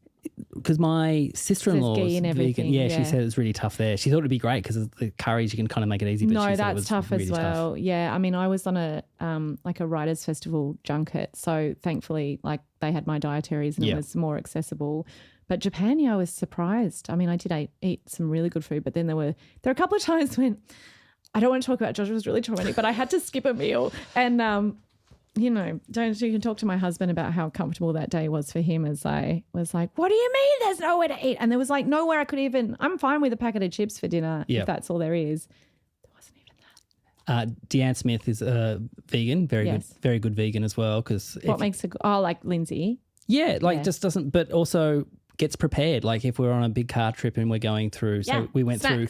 Because my sister-in-law is vegan. Yeah, she said it's really tough there. She thought it'd be great because of the curries, you can kind of make it easy. But no, that's tough really as well. Tough. Yeah, I mean, I was on a writers' festival junket, so thankfully, like they had my dietaries and it was more accessible. But Japan, I was surprised. I mean, I did eat some really good food, but then there were a couple of times when I don't want to talk about Josh. It was really traumatic, but I had to skip a meal and. You can talk to my husband about how comfortable that day was for him as I was like, what do you mean there's nowhere to eat? And there was like nowhere I could even, I'm fine with a packet of chips for dinner if that's all there is. There wasn't even that. Deanne Smith is a vegan, very good vegan as well. Because what makes it? Oh, like Lindsay. Yeah, just doesn't, but also gets prepared. Like if we're on a big car trip and we're going through, so we went through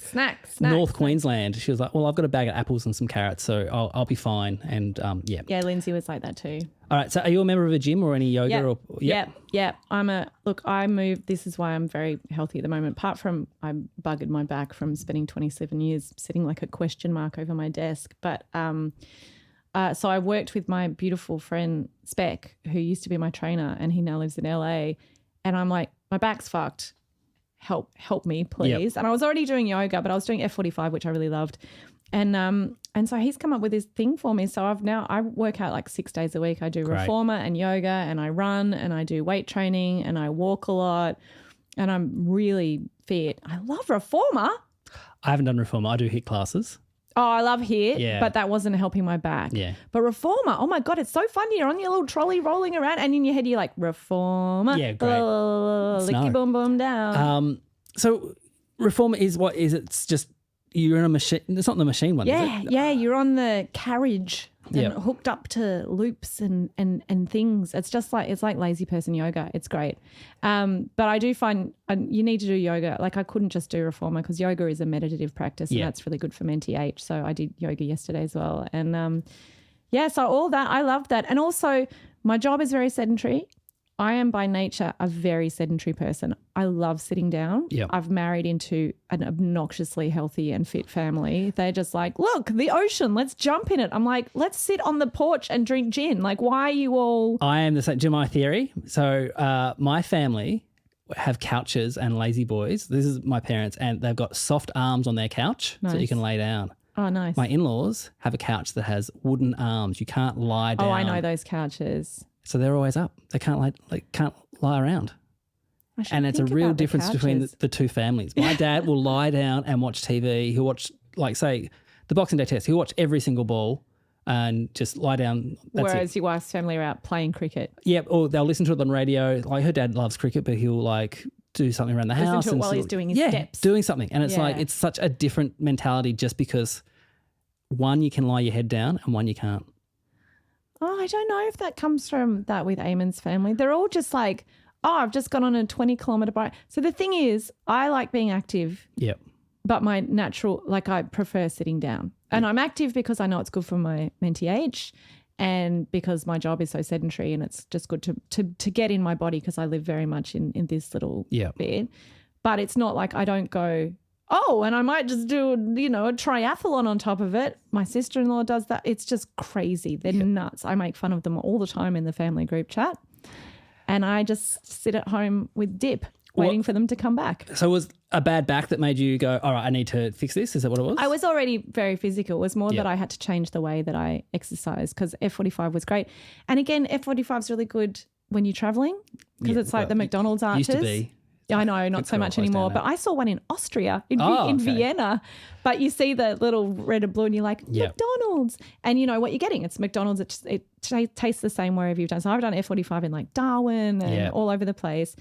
North Queensland. She was like, well, I've got a bag of apples and some carrots, so I'll be fine. And Yeah, Lindsay was like that too. All right. So are you a member of a gym or any yoga? Yeah. I moved. This is why I'm very healthy at the moment. Apart from I buggered my back from spending 27 years sitting like a question mark over my desk. But so I worked with my beautiful friend Spec, who used to be my trainer, and he now lives in LA. And I'm like, my back's fucked. Help me, please. Yep. And I was already doing yoga, but I was doing F45, which I really loved. And so he's come up with this thing for me. So I work out like 6 days a week. I do reformer and yoga, and I run, and I do weight training, and I walk a lot, and I'm really fit. I love reformer. I haven't done reformer. I do HIIT classes. Oh, I love HIIT, but that wasn't helping my back. Yeah. But reformer, oh my God, it's so fun. You're on your little trolley rolling around, and in your head you're like, reformer. Yeah, great. Licky boom boom down. So reformer is what is it? It's just you're in a machine. It's not the machine one, is it? Yeah, you're on the carriage and hooked up to loops and things. It's just like, it's like lazy person yoga. It's great. But I do find you need to do yoga. Like I couldn't just do reformer because yoga is a meditative practice and that's really good for Menti H. So I did yoga yesterday as well. And so all that, I love that. And also my job is very sedentary. I am by nature a very sedentary person. I love sitting down. Yep. I've married into an obnoxiously healthy and fit family. They're just like, look, the ocean, let's jump in it. I'm like, let's sit on the porch and drink gin. Like, why are you all... I am the same. Do you know my theory? So my family have couches and lazy boys. This is my parents, and they've got soft arms on their couch so you can lay down. Oh, nice. My in-laws have a couch that has wooden arms. You can't lie down. Oh, I know those couches. So they're always up. They can't lie around. And it's a real difference between the two families. My dad will lie down and watch TV. He'll watch, like, say, the Boxing Day test. He'll watch every single ball and just lie down. Whereas your wife's family are out playing cricket. Yeah, or they'll listen to it on radio. Like her dad loves cricket, but he'll like do something around the house. Listen to it while he's doing his steps. Doing something. And it's like it's such a different mentality just because one, you can lie your head down and one you can't. Oh, I don't know if that comes from that with Eamon's family. They're all just like, oh, I've just gone on a 20-kilometre bike. So the thing is, I like being active. Yep. But my natural, like I prefer sitting down. And I'm active because I know it's good for my Menti H and because my job is so sedentary and it's just good to get in my body because I live very much in this little bit. But it's not like I don't go, oh, and I might just do, a triathlon on top of it. My sister-in-law does that. It's just crazy. They're nuts. I make fun of them all the time in the family group chat. And I just sit at home with dip, waiting for them to come back. So it was a bad back that made you go, all right, I need to fix this? Is that what it was? I was already very physical. It was more that I had to change the way that I exercise because F45 was great. And again, F45 is really good when you're traveling because it's like the McDonald's arches. Used to be. Yeah, I know, not so much anymore. But I saw one in Austria, in Vienna. But you see the little red and blue and you're like, McDonald's. And you know what you're getting. It's McDonald's. It tastes the same wherever you've done. So I've done F45 in like Darwin and all over the place.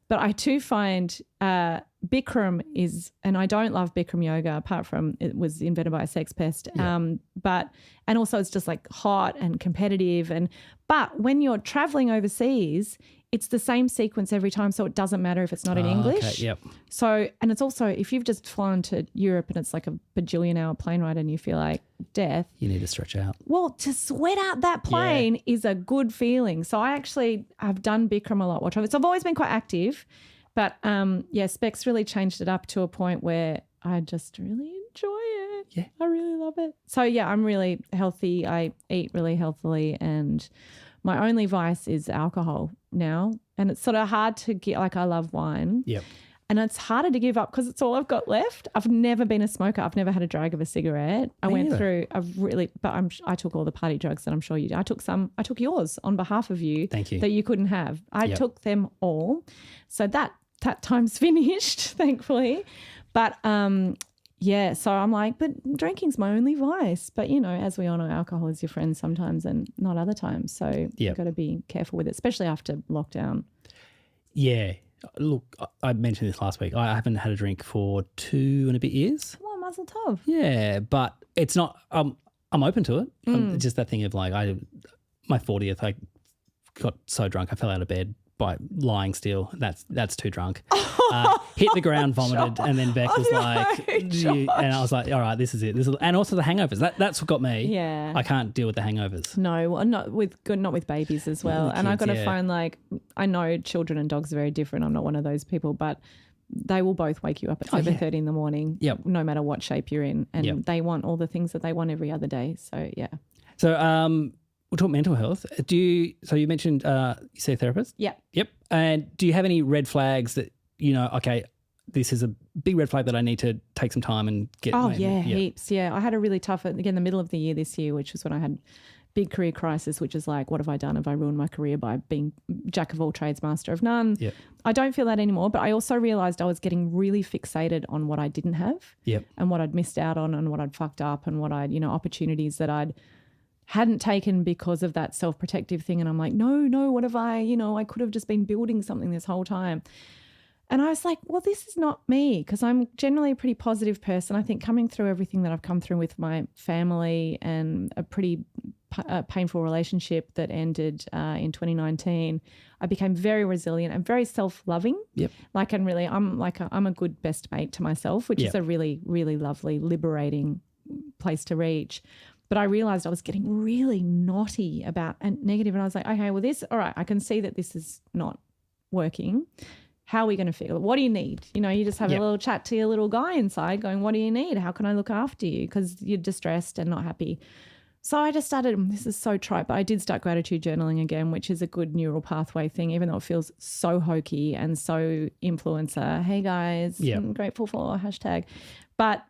But I too find Bikram is, and I don't love Bikram yoga apart from it was invented by a sex pest. And also it's just like hot and competitive. But when you're traveling overseas, it's the same sequence every time, so it doesn't matter if it's not in English. Okay, yep. So, and it's also, if you've just flown to Europe and it's like a bajillion-hour plane ride and you feel like death. You need to stretch out. Well, to sweat out that plane is a good feeling. So I've done Bikram a lot while traveling. So I've always been quite active, but Specs really changed it up to a point where I just really enjoy it. Yeah. I really love it. So I'm really healthy. I eat really healthily and my only vice is alcohol now. And it's sort of hard to get, like I love wine. Yep. And it's harder to give up because it's all I've got left. I've never been a smoker. I've never had a drag of a cigarette. I took all the party drugs that I'm sure you did. I took yours on behalf of you. Thank you. That you couldn't have. I took them all. So that time's finished, thankfully. But so I'm like, but drinking's my only vice. But, as we all know, alcohol is your friend sometimes and not other times. So you've got to be careful with it, especially after lockdown. Yeah. Look, I mentioned this last week. I haven't had a drink for 2 and a bit years. Well, mazel tov. Yeah, but it's not I'm open to it. Just that thing of like my 40th, I got so drunk I fell out of bed by lying still. That's too drunk. Hit the ground, vomited, and then Beck was and I was like, all right, this is it. And also the hangovers. That's what got me. Yeah. I can't deal with the hangovers. No, not with babies as well. Kids, and I've got to find like, I know children and dogs are very different. I'm not one of those people, but they will both wake you up at 7:30 in the morning, no matter what shape you're in. And they want all the things that they want every other day. So, yeah. So, we'll talk mental health. So you mentioned you see a therapist? Yep. Yep. And do you have any red flags that, okay, this is a big red flag that I need to take some time and get? Heaps. Yeah. I had a really tough, again, the middle of the year this year, which was when I had big career crisis, which is like, what have I done? Have I ruined my career by being jack of all trades, master of none? Yep. I don't feel that anymore, but I also realised I was getting really fixated on what I didn't have and what I'd missed out on and what I'd fucked up and what I'd, opportunities that hadn't taken because of that self-protective thing. And I'm like, no, what have I could have just been building something this whole time. And I was like, well, this is not me, because I'm generally a pretty positive person. I think coming through everything that I've come through with my family and a pretty painful relationship that ended in 2019, I became very resilient and very self-loving. Yep. I'm a good best mate to myself, which is a really, really lovely, liberating place to reach. But I realised I was getting really naughty about and negative, and I was like, okay, well, all right, I can see that this is not working. How are we going to feel? What do you need? You just have a little chat to your little guy inside going, what do you need? How can I look after you? Because you're distressed and not happy. So I just started, this is so trite, but I did start gratitude journaling again, which is a good neural pathway thing, even though it feels so hokey and so influencer. Hey guys, I'm grateful for #. But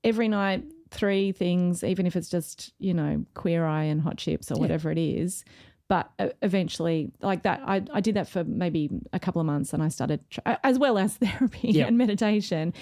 every night, 3 things, even if it's just, Queer Eye and hot chips or whatever it is. But eventually, like that, I did that for maybe a couple of months, and I started, as well as therapy and meditation.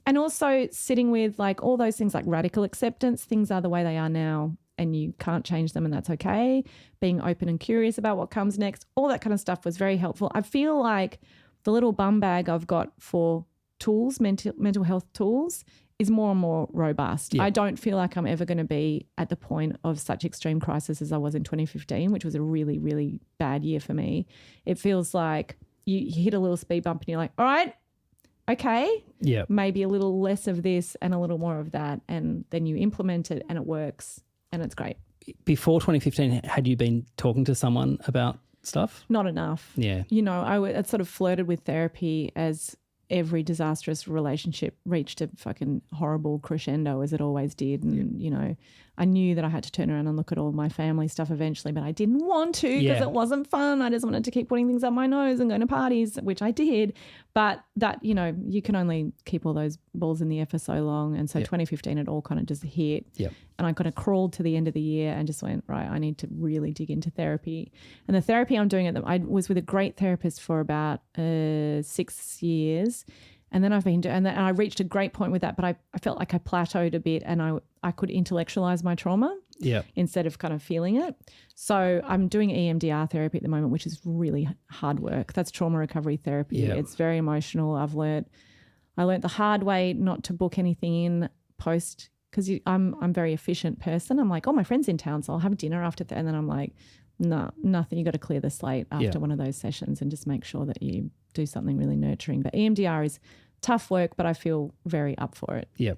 And also sitting with like all those things like radical acceptance, things are the way they are now and you can't change them and that's okay. Being open and curious about what comes next, all that kind of stuff was very helpful. I feel like the little bum bag I've got for tools, mental health tools, is more and more robust. I don't feel like I'm ever going to be at the point of such extreme crisis as I was in 2015, which was a really, really bad year for me. It feels like you hit a little speed bump and you're like, all right, okay, maybe a little less of this and a little more of that, and then you implement it and it works and it's great. Before 2015, had you been talking to someone about stuff? Not enough. Yeah. I sort of flirted with therapy as every disastrous relationship reached a fucking horrible crescendo, as it always did. And, I knew that I had to turn around and look at all my family stuff eventually, but I didn't want to because it wasn't fun. I just wanted to keep putting things up my nose and going to parties, which I did. But that, you can only keep all those balls in the air for so long. And so 2015, it all kind of just hit. Yep. And I kind of crawled to the end of the year and just went, right, I need to really dig into therapy. And the therapy I'm doing I was with a great therapist for about 6 years. And then and I reached a great point with that, but I felt like I plateaued a bit and I could intellectualize my trauma instead of kind of feeling it. So I'm doing EMDR therapy at the moment, which is really hard work. That's trauma recovery therapy. Yep. It's very emotional. I learned the hard way not to book anything in post, because I'm a very efficient person. I'm like, oh, my friend's in town, so I'll have dinner after that. And then I'm like, no, nothing. You got to clear the slate after one of those sessions and just make sure that you do something really nurturing. But EMDR is tough work, but I feel very up for it. Yeah.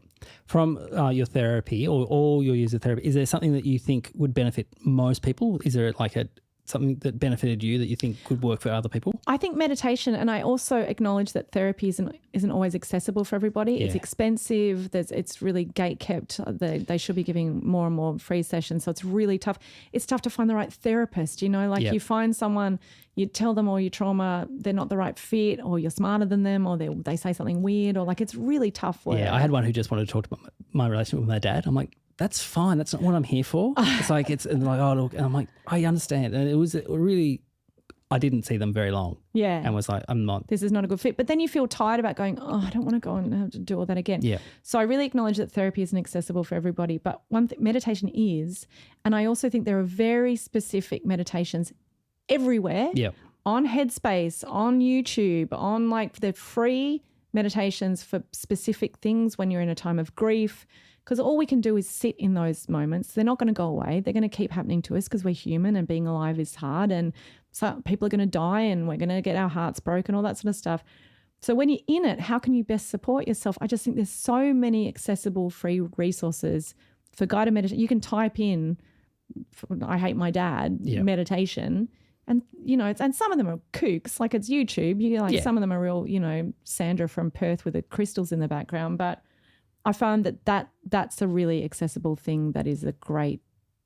From your therapy or all your years of therapy, is there something that you think would benefit most people? Is there like something that benefited you that you think could work for other people? I think meditation, and I also acknowledge that therapy isn't always accessible for everybody. Yeah. It's expensive. It's really gate kept. They should be giving more and more free sessions. So it's really tough. It's tough to find the right therapist. You find someone, you tell them all your trauma, they're not the right fit, or you're smarter than them, or they say something weird, or like it's really tough work. Yeah, I had one who just wanted to talk about my relationship with my dad. I'm like, that's fine. That's not what I'm here for. It's like, oh, look, and I'm like, I understand. And it was really, I didn't see them very long. Yeah. And was like, this is not a good fit. But then you feel tired about going, oh, I don't want to go and have to do all that again. Yeah. So I really acknowledge that therapy isn't accessible for everybody. But meditation is. And I also think there are very specific meditations everywhere. Yeah. On Headspace, on YouTube, on like the free meditations for specific things when you're in a time of grief, because all we can do is sit in those moments. They're not going to go away. They're going to keep happening to us because we're human and being alive is hard, and so people are going to die and we're going to get our hearts broken, all that sort of stuff. So when you're in it, how can you best support yourself? I just think there's so many accessible free resources for guided meditation. You can type in, I hate my dad, meditation. And, you know, and some of them are kooks, like it's YouTube. Some of them are real, you know, Sandra from Perth with the crystals in the background. But I found that's a really accessible thing that is a great,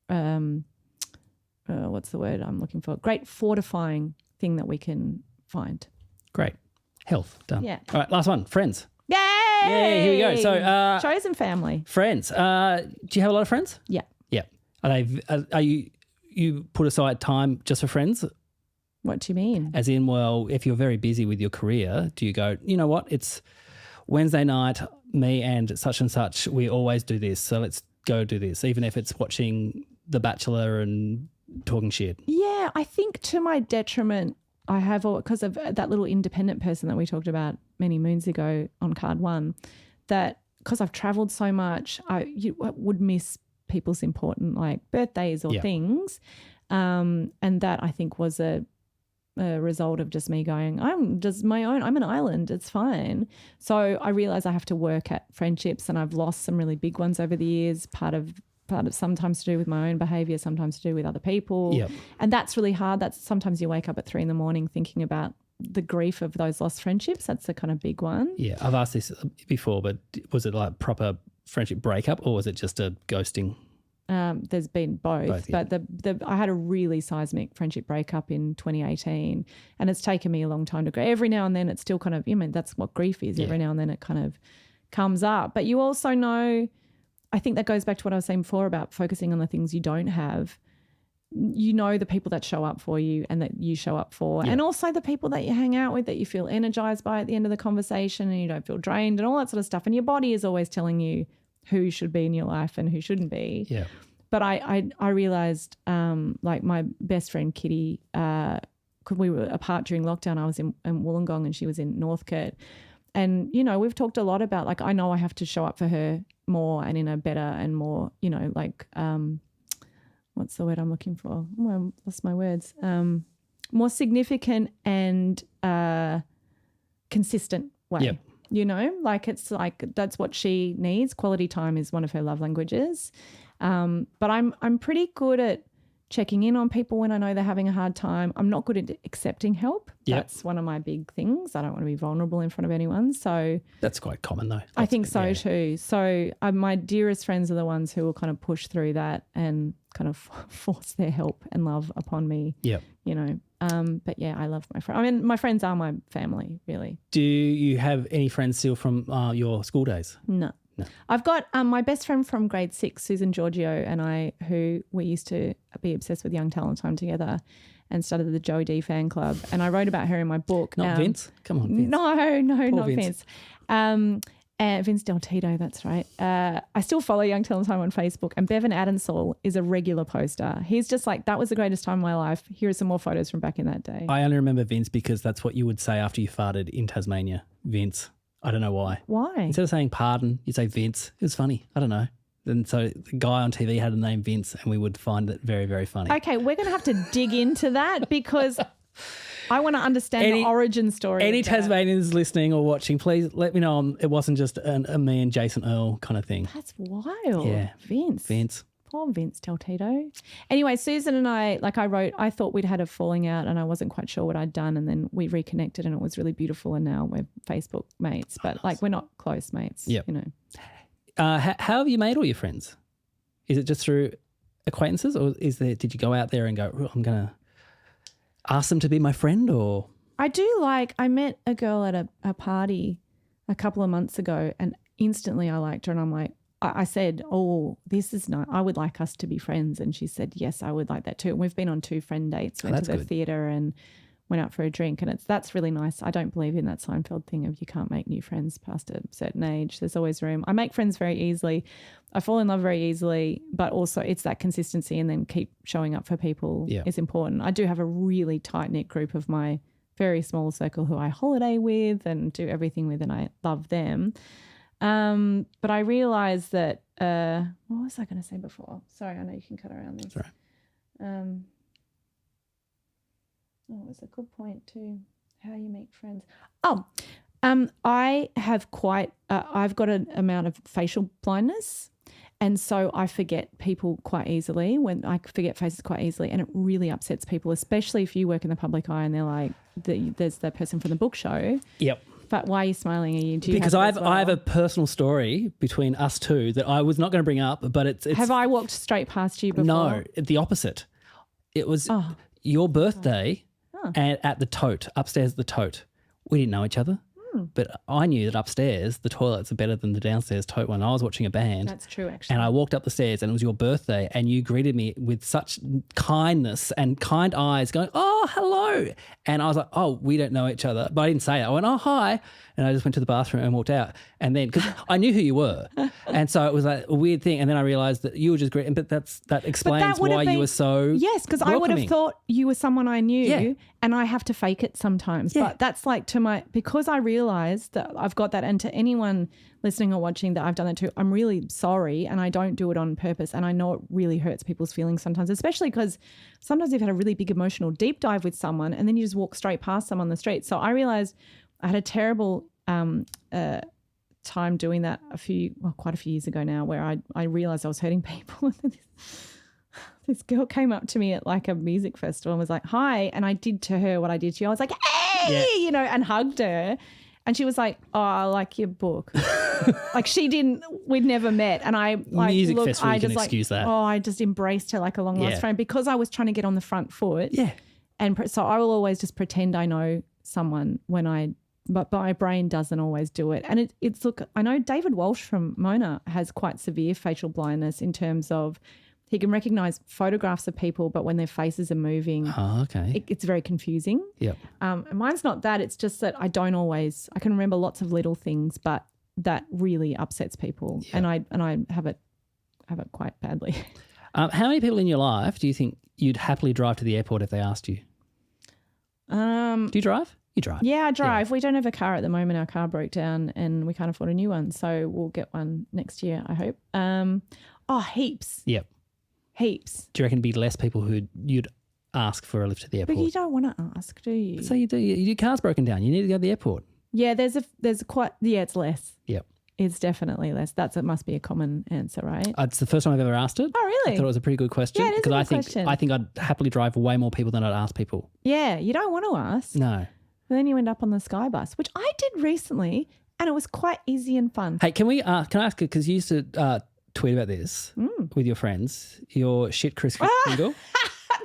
what's the word I'm looking for? Great fortifying thing that we can find. Great. Health, done. Yeah. All right, last one, friends. Yay! Yeah, here we go. So chosen family. Friends. Do you have a lot of friends? Yeah. Yeah. Are you put aside time just for friends? What do you mean? As in, well, if you're very busy with your career, do you go, you know what, it's Wednesday night, me and such, we always do this, so let's go do this, even if it's watching The Bachelor and talking shit? Yeah, I think to my detriment, I have, because of that little independent person that we talked about many moons ago on card one, that because I've travelled so much, I would miss people's important like birthdays or things. And that I think was a result of just me going, I'm just my own, I'm an island, it's fine. So I realised I have to work at friendships, and I've lost some really big ones over the years, part of sometimes to do with my own behaviour, sometimes to do with other people. Yep. And that's really hard. That's sometimes you wake up at 3 a.m. thinking about the grief of those lost friendships. That's a kind of big one. Yeah, I've asked this before, but was it like proper friendship breakup or was it just a ghosting? There's been both yeah. But I had a really seismic friendship breakup in 2018, and it's taken me a long time to go. Every now and then it's still kind of, that's what grief is. Every now and then it kind of comes up. But you also know, I think that goes back to what I was saying before about focusing on the things you don't have. You know the people that show up for you and that you show up for, and also the people that you hang out with that you feel energized by at the end of the conversation and you don't feel drained and all that sort of stuff. And your body is always telling you who should be in your life and who shouldn't be. Yeah. But I realised, like my best friend Kitty, because we were apart during lockdown, I was in Wollongong and she was in Northcote. And, you know, we've talked a lot about, like, I know I have to show up for her more and in a better and more, you know, like, what's the word I'm looking for? Oh, I lost my words. More significant and consistent way. Yep. You know, like it's like that's what she needs. Quality time is one of her love languages. But I'm pretty good at checking in on people when I know they're having a hard time. I'm not good at accepting help. Yep. That's one of my big things. I don't want to be vulnerable in front of anyone. So that's quite common though. I think so too. So my dearest friends are the ones who will kind of push through that and kind of force their help and love upon me. Yeah. You know, but yeah, I love my friends. I mean, my friends are my family, really. Do you have any friends still from your school days? No. I've got my best friend from grade 6, Susan Giorgio, and I, who we used to be obsessed with Young Talent Time together and started the Joey D fan club. And I wrote about her in my book. Not Vince? Come on, Vince. No, Poor not Vince. Vince Del Tito, that's right. I still follow Young Talent Time on Facebook, and Bevan Adensall is a regular poster. He's just like, that was the greatest time of my life. Here are some more photos from back in that day. I only remember Vince because that's what you would say after you farted in Tasmania. Vince. I don't know why. Why? Instead of saying pardon, you'd say Vince. It was funny. I don't know. And so the guy on TV had a name Vince, and we would find it very, very funny. Okay, we're going to have to dig into that because I want to understand the origin story. Any Tasmanians listening or watching, please let me know it wasn't just a me and Jason Earl kind of thing. That's wild. Yeah. Vince. Poor Vince Del Tito. Anyway, Susan and I, like I thought we'd had a falling out and I wasn't quite sure what I'd done, and then we reconnected and it was really beautiful, and now we're Facebook mates, but like we're not close mates, you know. How have you made all your friends? Is it just through acquaintances, or did you go out there and go, oh, I'm going to ask them to be my friend? Or I met a girl at a party a couple of months ago and instantly I liked her, and I'm like, I said, oh, this is nice. I would like us to be friends. And she said, yes, I would like that too. And we've been on 2 friend dates, went to the theatre and went out for a drink, and that's really nice. I don't believe in that Seinfeld thing of you can't make new friends past a certain age. There's always room. I make friends very easily. I fall in love very easily, but also it's that consistency and then keep showing up for people is important. I do have a really tight-knit group of my very small circle who I holiday with and do everything with, and I love them. But I realised that what was I going to say before? Sorry, I know you can cut around this. Sorry. It was a good point too. How you make friends. I have I've got an amount of facial blindness, and so I forget people quite easily. When I forget faces quite easily, and it really upsets people, especially if you work in the public eye and they're like, there's the person from the book show. Yep. But why are you smiling? Because I have a personal story between us two that I was not going to bring up, but it's Have I walked straight past you before? No, the opposite. It was your birthday and at the tote, upstairs at the tote. We didn't know each other. But I knew that upstairs the toilets are better than the downstairs tote one. I was watching a band. That's true, actually. And I walked up the stairs and it was your birthday and you greeted me with such kindness and kind eyes going, oh, hello. And I was like, oh, we don't know each other. But I didn't say it. I went, oh, hi. And I just went to the bathroom and walked out. And then, because I knew who you were. And so it was like a weird thing. And then I realised that you were just great. But that explains why you were so Yes, because I would have thought you were someone I knew. Yeah. And I have to fake it sometimes. Yeah. But that's like because I realised that I've got that, and to anyone listening or watching that I've done that too, I'm really sorry, and I don't do it on purpose. And I know it really hurts people's feelings sometimes, especially because sometimes you've had a really big emotional deep dive with someone and then you just walk straight past them on the street. So I realised I had a terrible time doing that quite a few years ago now, where I realised I was hurting people. This girl came up to me at like a music festival and was like, hi. And I did to her what I did to you. I was like, hey, and hugged her. And she was like, oh, I like your book. Like we'd never met. And I music festival, you can excuse that. Oh, I just embraced her like a long lost friend because I was trying to get on the front foot. Yeah. And so I will always just pretend I know someone but my brain doesn't always do it. And look, I know David Walsh from Mona has quite severe facial blindness in terms of he can recognise photographs of people, but when their faces are moving, it's very confusing. Yep. And mine's not that. It's just that I can remember lots of little things, but that really upsets people. Yep. And I have it quite badly. How many people in your life do you think you'd happily drive to the airport if they asked you? Do you drive? You drive. Yeah, I drive. Yeah. We don't have a car at the moment. Our car broke down and we can't afford a new one. So we'll get one next year, I hope. Heaps. Yep. Heaps. Do you reckon it'd be less people who you'd ask for a lift to the airport? But you don't want to ask, do you? So you do. Your car's broken down. You need to go to the airport. Yeah, it's less. Yep. It's definitely less. It must be a common answer, right? It's the first time I've ever asked it. Oh, really? I thought it was a pretty good question. Yeah, it is a good question. I think I'd happily drive way more people than I'd ask people. Yeah, you don't want to ask. No. But then you end up on the Sky Bus, which I did recently, and it was quite easy and fun. Hey, can I ask, because you used to tweet about this with your friends, your shit Chris Kringle?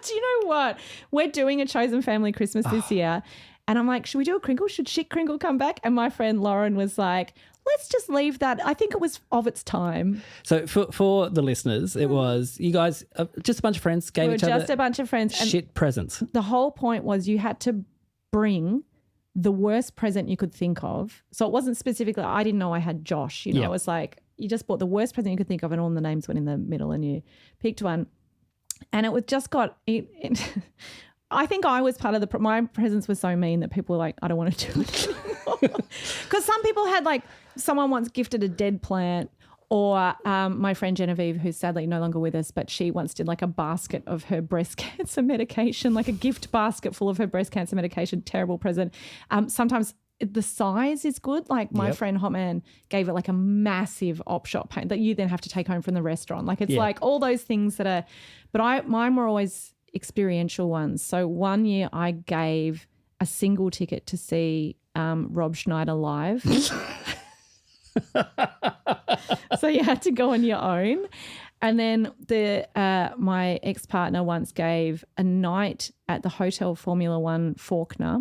Do you know what? We're doing a chosen family Christmas this year, and I'm like, should we do a Kringle? Should shit Kringle come back? And my friend Lauren was like, let's just leave that. I think it was of its time. So for the listeners, it was you guys, just a bunch of friends gave each other just a bunch of friends shit presents. The whole point was you had to bring the worst present you could think of. So it wasn't specifically, I didn't know I had Josh, It was like you just bought the worst present you could think of and all the names went in the middle and you picked one. And it was just I think I was part of my presents were so mean that people were like, I don't want to do it anymore. Because some people had someone once gifted a dead plant, or my friend Genevieve, who's sadly no longer with us, but she once did a basket of her breast cancer medication, a gift basket full of her breast cancer medication. Terrible present. Sometimes the size is good. My friend Hotman gave it a massive op shop paint that you then have to take home from the restaurant. It's all those things that are, but mine were always experiential ones. So one year I gave a single ticket to see Rob Schneider live. So you had to go on your own. And then my ex-partner once gave a night at the Hotel Formula One Faulkner,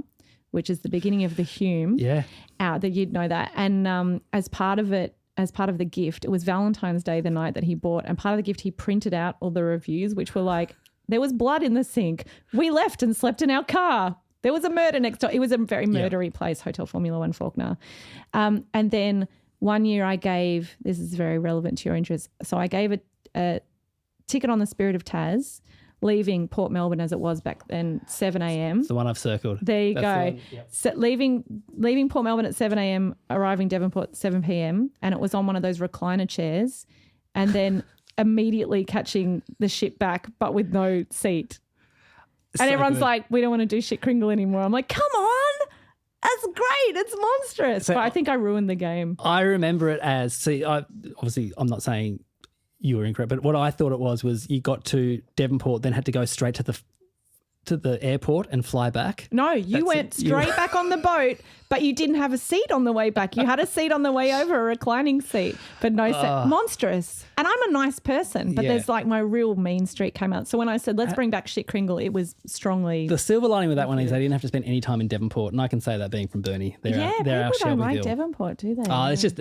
which is the beginning of the Hume. Yeah. That you'd know that. And as part of the gift, it was Valentine's Day the night that he bought, and part of the gift he printed out all the reviews, which were there was blood in the sink. We left and slept in our car. There was a murder next door. It was a very murdery place, Hotel Formula One Faulkner. And then one year I gave, this is very relevant to your interest, so I gave a ticket on the Spirit of Taz, leaving Port Melbourne as it was back then, 7 a.m. It's the one I've circled. There you go. So leaving Port Melbourne at 7 a.m, arriving Devonport at 7 p.m, and it was on one of those recliner chairs. and then immediately catching the ship back but with no seat. And So everyone's good. like, we don't want to do shit kringle anymore. I'm like, come on. That's great. It's monstrous. So but I think I ruined the game. I remember it as, obviously I'm not saying you were incorrect, but what I thought it was you got to Devonport, then had to go straight to the airport and fly back. No, you went straight back on the boat, but you didn't have a seat on the way back. You had a seat on the way over, a reclining seat, but no seat. Monstrous. And I'm a nice person, but there's like my real mean streak came out. So when I said, let's bring back shit kringle, it was strongly. The silver lining with that one is they didn't have to spend any time in Devonport, and I can say that being from Burnie. They're our people don't like Shelbyville. Devonport, do they? Oh, it's just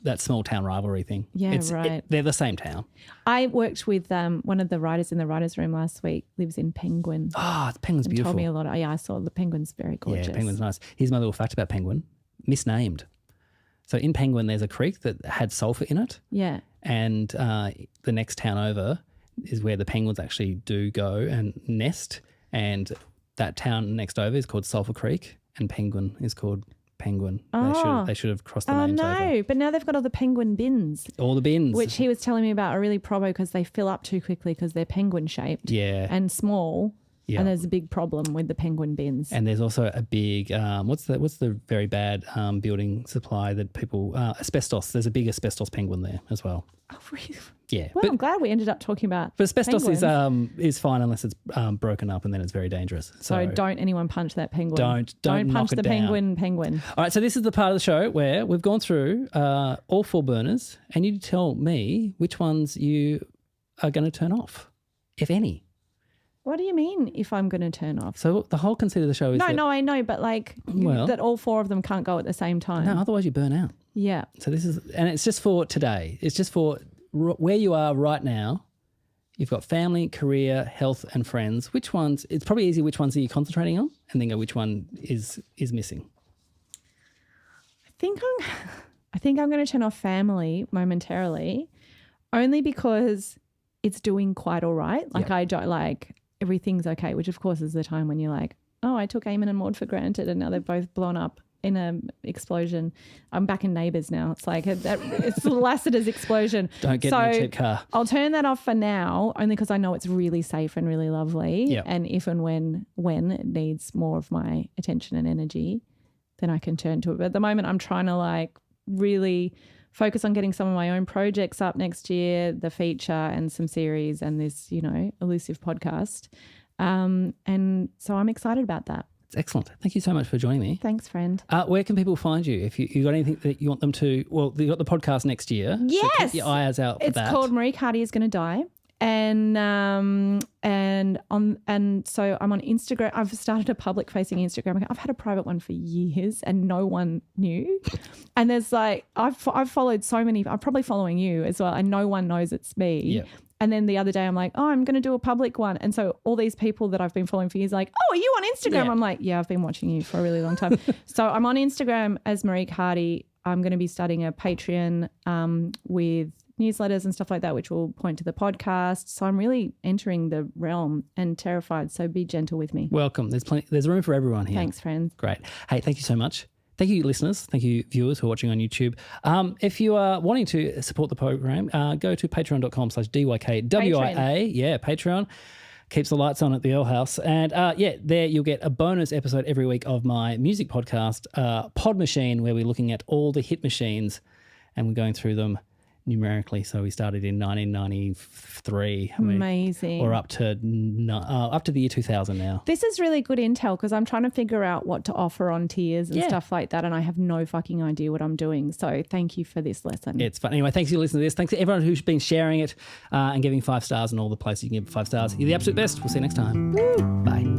that small town rivalry thing. Yeah, right. They're the same town. I worked with one of the writers in the writers' room last week, lives in Penguin. Oh, Penguin's beautiful. Told me a lot. Yeah, I saw the Penguin's very gorgeous. Yeah, Penguin's nice. Here's my little fact about Penguin. Misnamed. So in Penguin, there's a creek that had sulphur in it. Yeah. And the next town over is where the penguins actually do go and nest. And that town next over is called Sulphur Creek, and Penguin is called Penguin. Oh. They should have crossed the names over. No, but now they've got all the penguin bins. All the bins. Which he was telling me about are really probo because they fill up too quickly because they're penguin shaped. Yeah. And small. Yeah. And there's a big problem with the penguin bins. And there's also a big what's the very bad building supply that people asbestos. There's a big asbestos penguin there as well. Oh, really? Yeah. Well, I'm glad we ended up talking about. But asbestos penguins. is fine unless it's broken up, and then it's very dangerous. So don't anyone punch that penguin. Don't punch knock it the down. penguin. All right, so this is the part of the show where we've gone through all 4 burners, and you tell me which ones you are going to turn off, if any. What do you mean if I'm going to turn off? So the whole conceit of the show is No, I know, but that all 4 of them can't go at the same time. No, otherwise you burn out. Yeah. So and it's just for today. It's just for where you are right now. You've got family, career, health, and friends. Which ones? It's probably easy. Which ones are you concentrating on, and then go which one is missing. I think I'm going to turn off family momentarily, only because it's doing quite all right. Like I don't everything's okay, which of course is the time when you're like, oh, I took Eamon and Maud for granted and now they've both blown up in an explosion. I'm back in Neighbours now. It's like it's a Lassiter's explosion. Don't get in a cheap car. I'll turn that off for now, only because I know it's really safe and really lovely. Yep. And if and when it needs more of my attention and energy, then I can turn to it. But at the moment, I'm trying to really focus on getting some of my own projects up next year, the feature and some series and this, elusive podcast. And so I'm excited about that. It's excellent. Thank you so much for joining me. Thanks, friend. Where can people find you? If you got anything that you want them to, well, you got the podcast next year. Yes. So keep your eyes out for that. It's called Marieke Hardy is Going to Die. And so I'm on Instagram. I've started a public facing Instagram. I've had a private one for years and no one knew. And there's I've followed so many. I'm probably following you as well, and no one knows it's me. Yep. And then the other day I'm like, oh, I'm going to do a public one. And so all these people that I've been following for years are like, oh, are you on Instagram? Yeah. I'm like, yeah, I've been watching you for a really long time. So I'm on Instagram as Marieke Hardy. I'm going to be starting a Patreon with newsletters and stuff like that, which will point to the podcast. So I'm really entering the realm and terrified. So be gentle with me. Welcome. There's room for everyone here. Thanks, friend. Great. Hey, thank you so much. Thank you, listeners. Thank you, viewers who are watching on YouTube. If you are wanting to support the program, go to patreon.com/DYKWIA. Patreon. Yeah, Patreon. Keeps the lights on at the Ale House. And there you'll get a bonus episode every week of my music podcast, Pod Machine, where we're looking at all the hit machines and we're going through them numerically. So we started in 1993. Amazing. Or up to the year 2000 now. This is really good intel because I'm trying to figure out what to offer on tiers and stuff like that, and I have no fucking idea what I'm doing. So thank you for this lesson. It's fun. Anyway, thanks for listening to this. Thanks to everyone who's been sharing it and giving 5 stars and all the places you can give 5 stars. You're the absolute best. We'll see you next time. Woo. Bye.